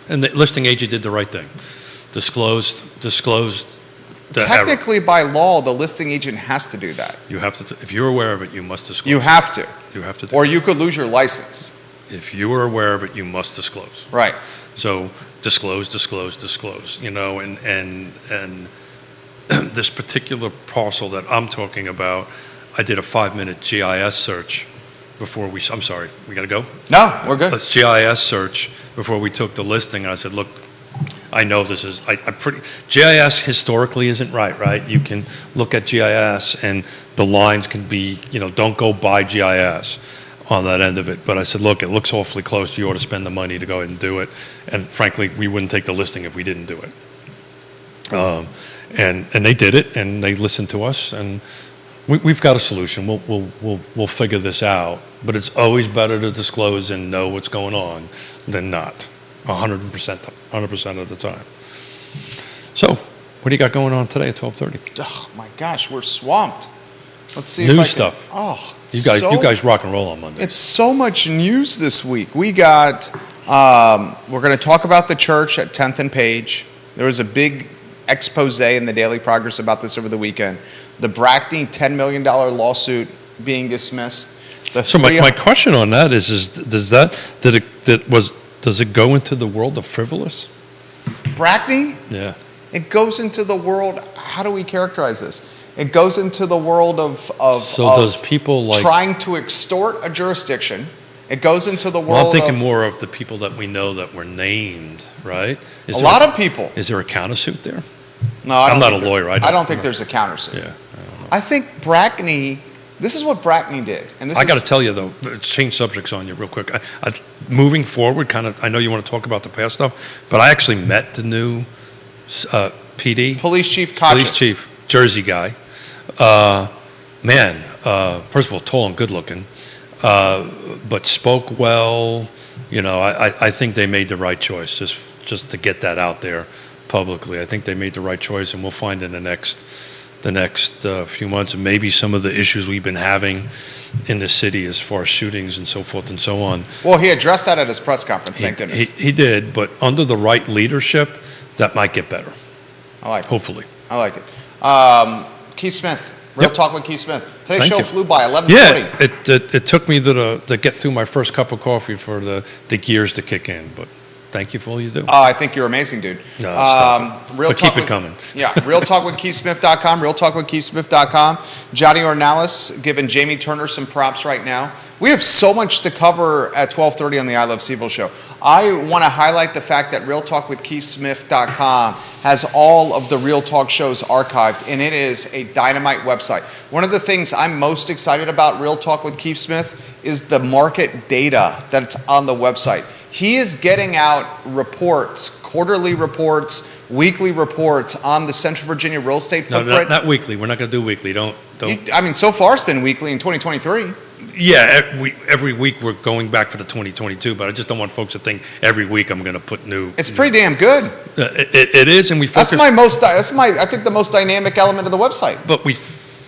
and the listing agent did the right thing. Disclosed the error. Technically, by law, the listing agent has to do that. You have to. If you're aware of it, you must disclose. You have to. You have to. Do Or it. you could lose your license. If you are aware of it, you must disclose. Right. So disclose. And this particular parcel that I'm talking about, I did a 5-minute GIS search before we. I'm sorry, we got to go. No, we're good. A GIS search before we took the listing. And I said, look, I know this is. GIS historically isn't right. You can look at GIS and the lines can be. Don't go by GIS on that end of it. But I said, look, it looks awfully close. You ought to spend the money to go ahead and do it. And frankly, we wouldn't take the listing if we didn't do it. And they did it, and they listened to us, and we've got a solution. We'll figure this out. But it's always better to disclose and know what's going on than not, 100% of the time. So, what do you got going on today at 12:30? Oh my gosh, we're swamped. Let's see. News stuff. Oh, You guys rock and roll on Monday. It's so much news this week. We got. We're going to talk about the church at 10th and Page. There was a big expose in the Daily Progress about this over the weekend. The Brackney $10 million lawsuit being dismissed. So my question on that is does it go into the world of frivolous? Brackney? Yeah. It goes into the world. How do we characterize this? It goes into the world of does people like trying to extort a jurisdiction. It goes into the world. Well, I'm thinking more of the people that we know that were named, right? A lot of people. Is there a countersuit there? No, I'm not a lawyer. I don't think there's a countersuit. Yeah. I think Brackney. This is what Brackney did, and I got to tell you though, change subjects on you real quick. Moving forward, I know you want to talk about the past stuff, but I actually met the new PD police chief, Kochis. Jersey guy. First of all, tall and good looking, but spoke well. I think they made the right choice just to get that out there publicly. I think they made the right choice, and we'll find in the next few months, and maybe some of the issues we've been having in the city as far as shootings and so forth and so on. Well, he addressed that at his press conference, thank goodness. He did, but under the right leadership, that might get better. I like it. Hopefully. I like it. Keith Smith. Real Talk with Keith Smith. Today's show flew by 11:40. Yeah, it took me to get through my first cup of coffee for the gears to kick in, but thank you for all you do. I think you're amazing, dude. No, stop it. Real But Talk keep it with- coming. Yeah, realtalkwithkeithsmith.com, realtalkwithkeithsmith.com. Johnny Ornalis giving Jamie Turner some props right now. We have so much to cover at 12:30 on the I Love Seville show. I want to highlight the fact that realtalkwithkeithsmith.com has all of the Real Talk shows archived, and it is a dynamite website. One of the things I'm most excited about Real Talk with Keith Smith is the market data that's on the website. He is getting out reports, quarterly reports, weekly reports on the Central Virginia real estate No, footprint. not weekly. We're not going to do weekly. Don't. I mean, so far it's been weekly in 2023. Yeah, every week we're going back for the 2022, but I just don't want folks to think every week I'm going to put new. It's pretty damn good. It is, and we focus. I think the most dynamic element of the website.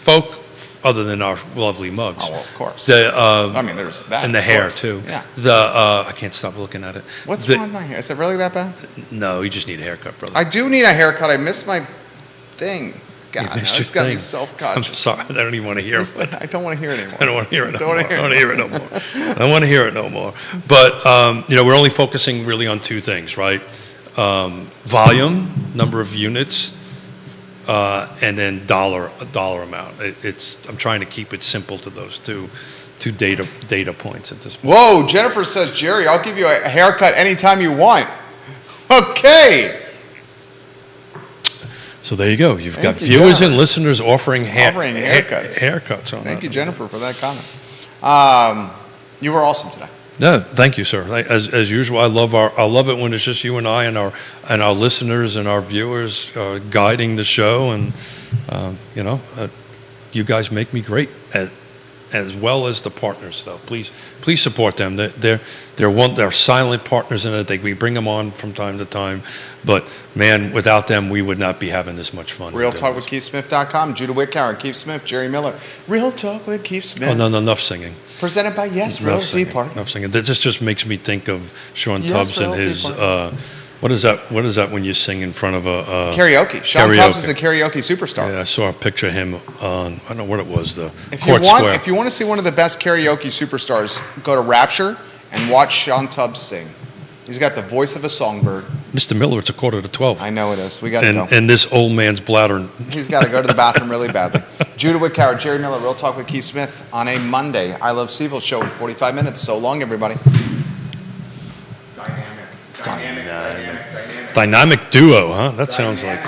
But other than our lovely mugs. Oh, well, of course. I mean, there's that. and the of hair course. too. Yeah. I can't stop looking at it. What's The- wrong with my hair? Is it really that bad? No, you just need a haircut, brother. I do need a haircut. I missed my thing. God, You now missed it's your got me thing. I'm self-conscious. sorry, I don't even want to hear it. I don't want to hear it anymore. I don't want to hear it no Don't more. wanna hear I it don't want to hear it no more. I don't want to hear it no more. But, we're only focusing really on two things, right? Volume, number of units, and then dollar amount. I'm trying to keep it simple to those two data points at this point. Whoa, Jennifer says, Jerry, I'll give you a haircut anytime you want. Okay. So there you go. You've got Thank you, viewers Jennifer. and listeners offering haircuts. Haircuts on Thank that. you, Jennifer, for that comment. You were awesome today. No, thank you, sir. As usual, I love it when it's just you and I and our listeners and our viewers guiding the show, and you guys make me great as well as the partners. Though, please support them. They're silent partners in it. We bring them on from time to time, but man, without them, we would not be having this much fun. Real Talk with KeithSmith.com. Judah Whitcower, Keith Smith, Jerry Miller. Real Talk with Keith Smith. Oh no, enough singing. Presented by Yes Enough Realty singing. Park. Enough singing. This just makes me think of Sean Yes, Tubbs and Realty his. Park. What is that? What is that when you sing in front of a Karaoke. Sean karaoke. Tubbs is a karaoke superstar. Yeah, I saw a picture of him on, I don't know what it was, the If you Court want, Square. if you want to see one of the best karaoke superstars, go to Rapture and watch Sean Tubbs sing. He's got the voice of a songbird. Mr. Miller, it's 11:45. I know it is. We got to go. And this old man's bladder. He's got to go to the bathroom really badly. Judah Whitcower, Jerry Miller, Real Talk with Keith Smith on a Monday. I Love Seville show in 45 minutes. So long, everybody. Dynamic. Dynamic duo, huh? That sounds like.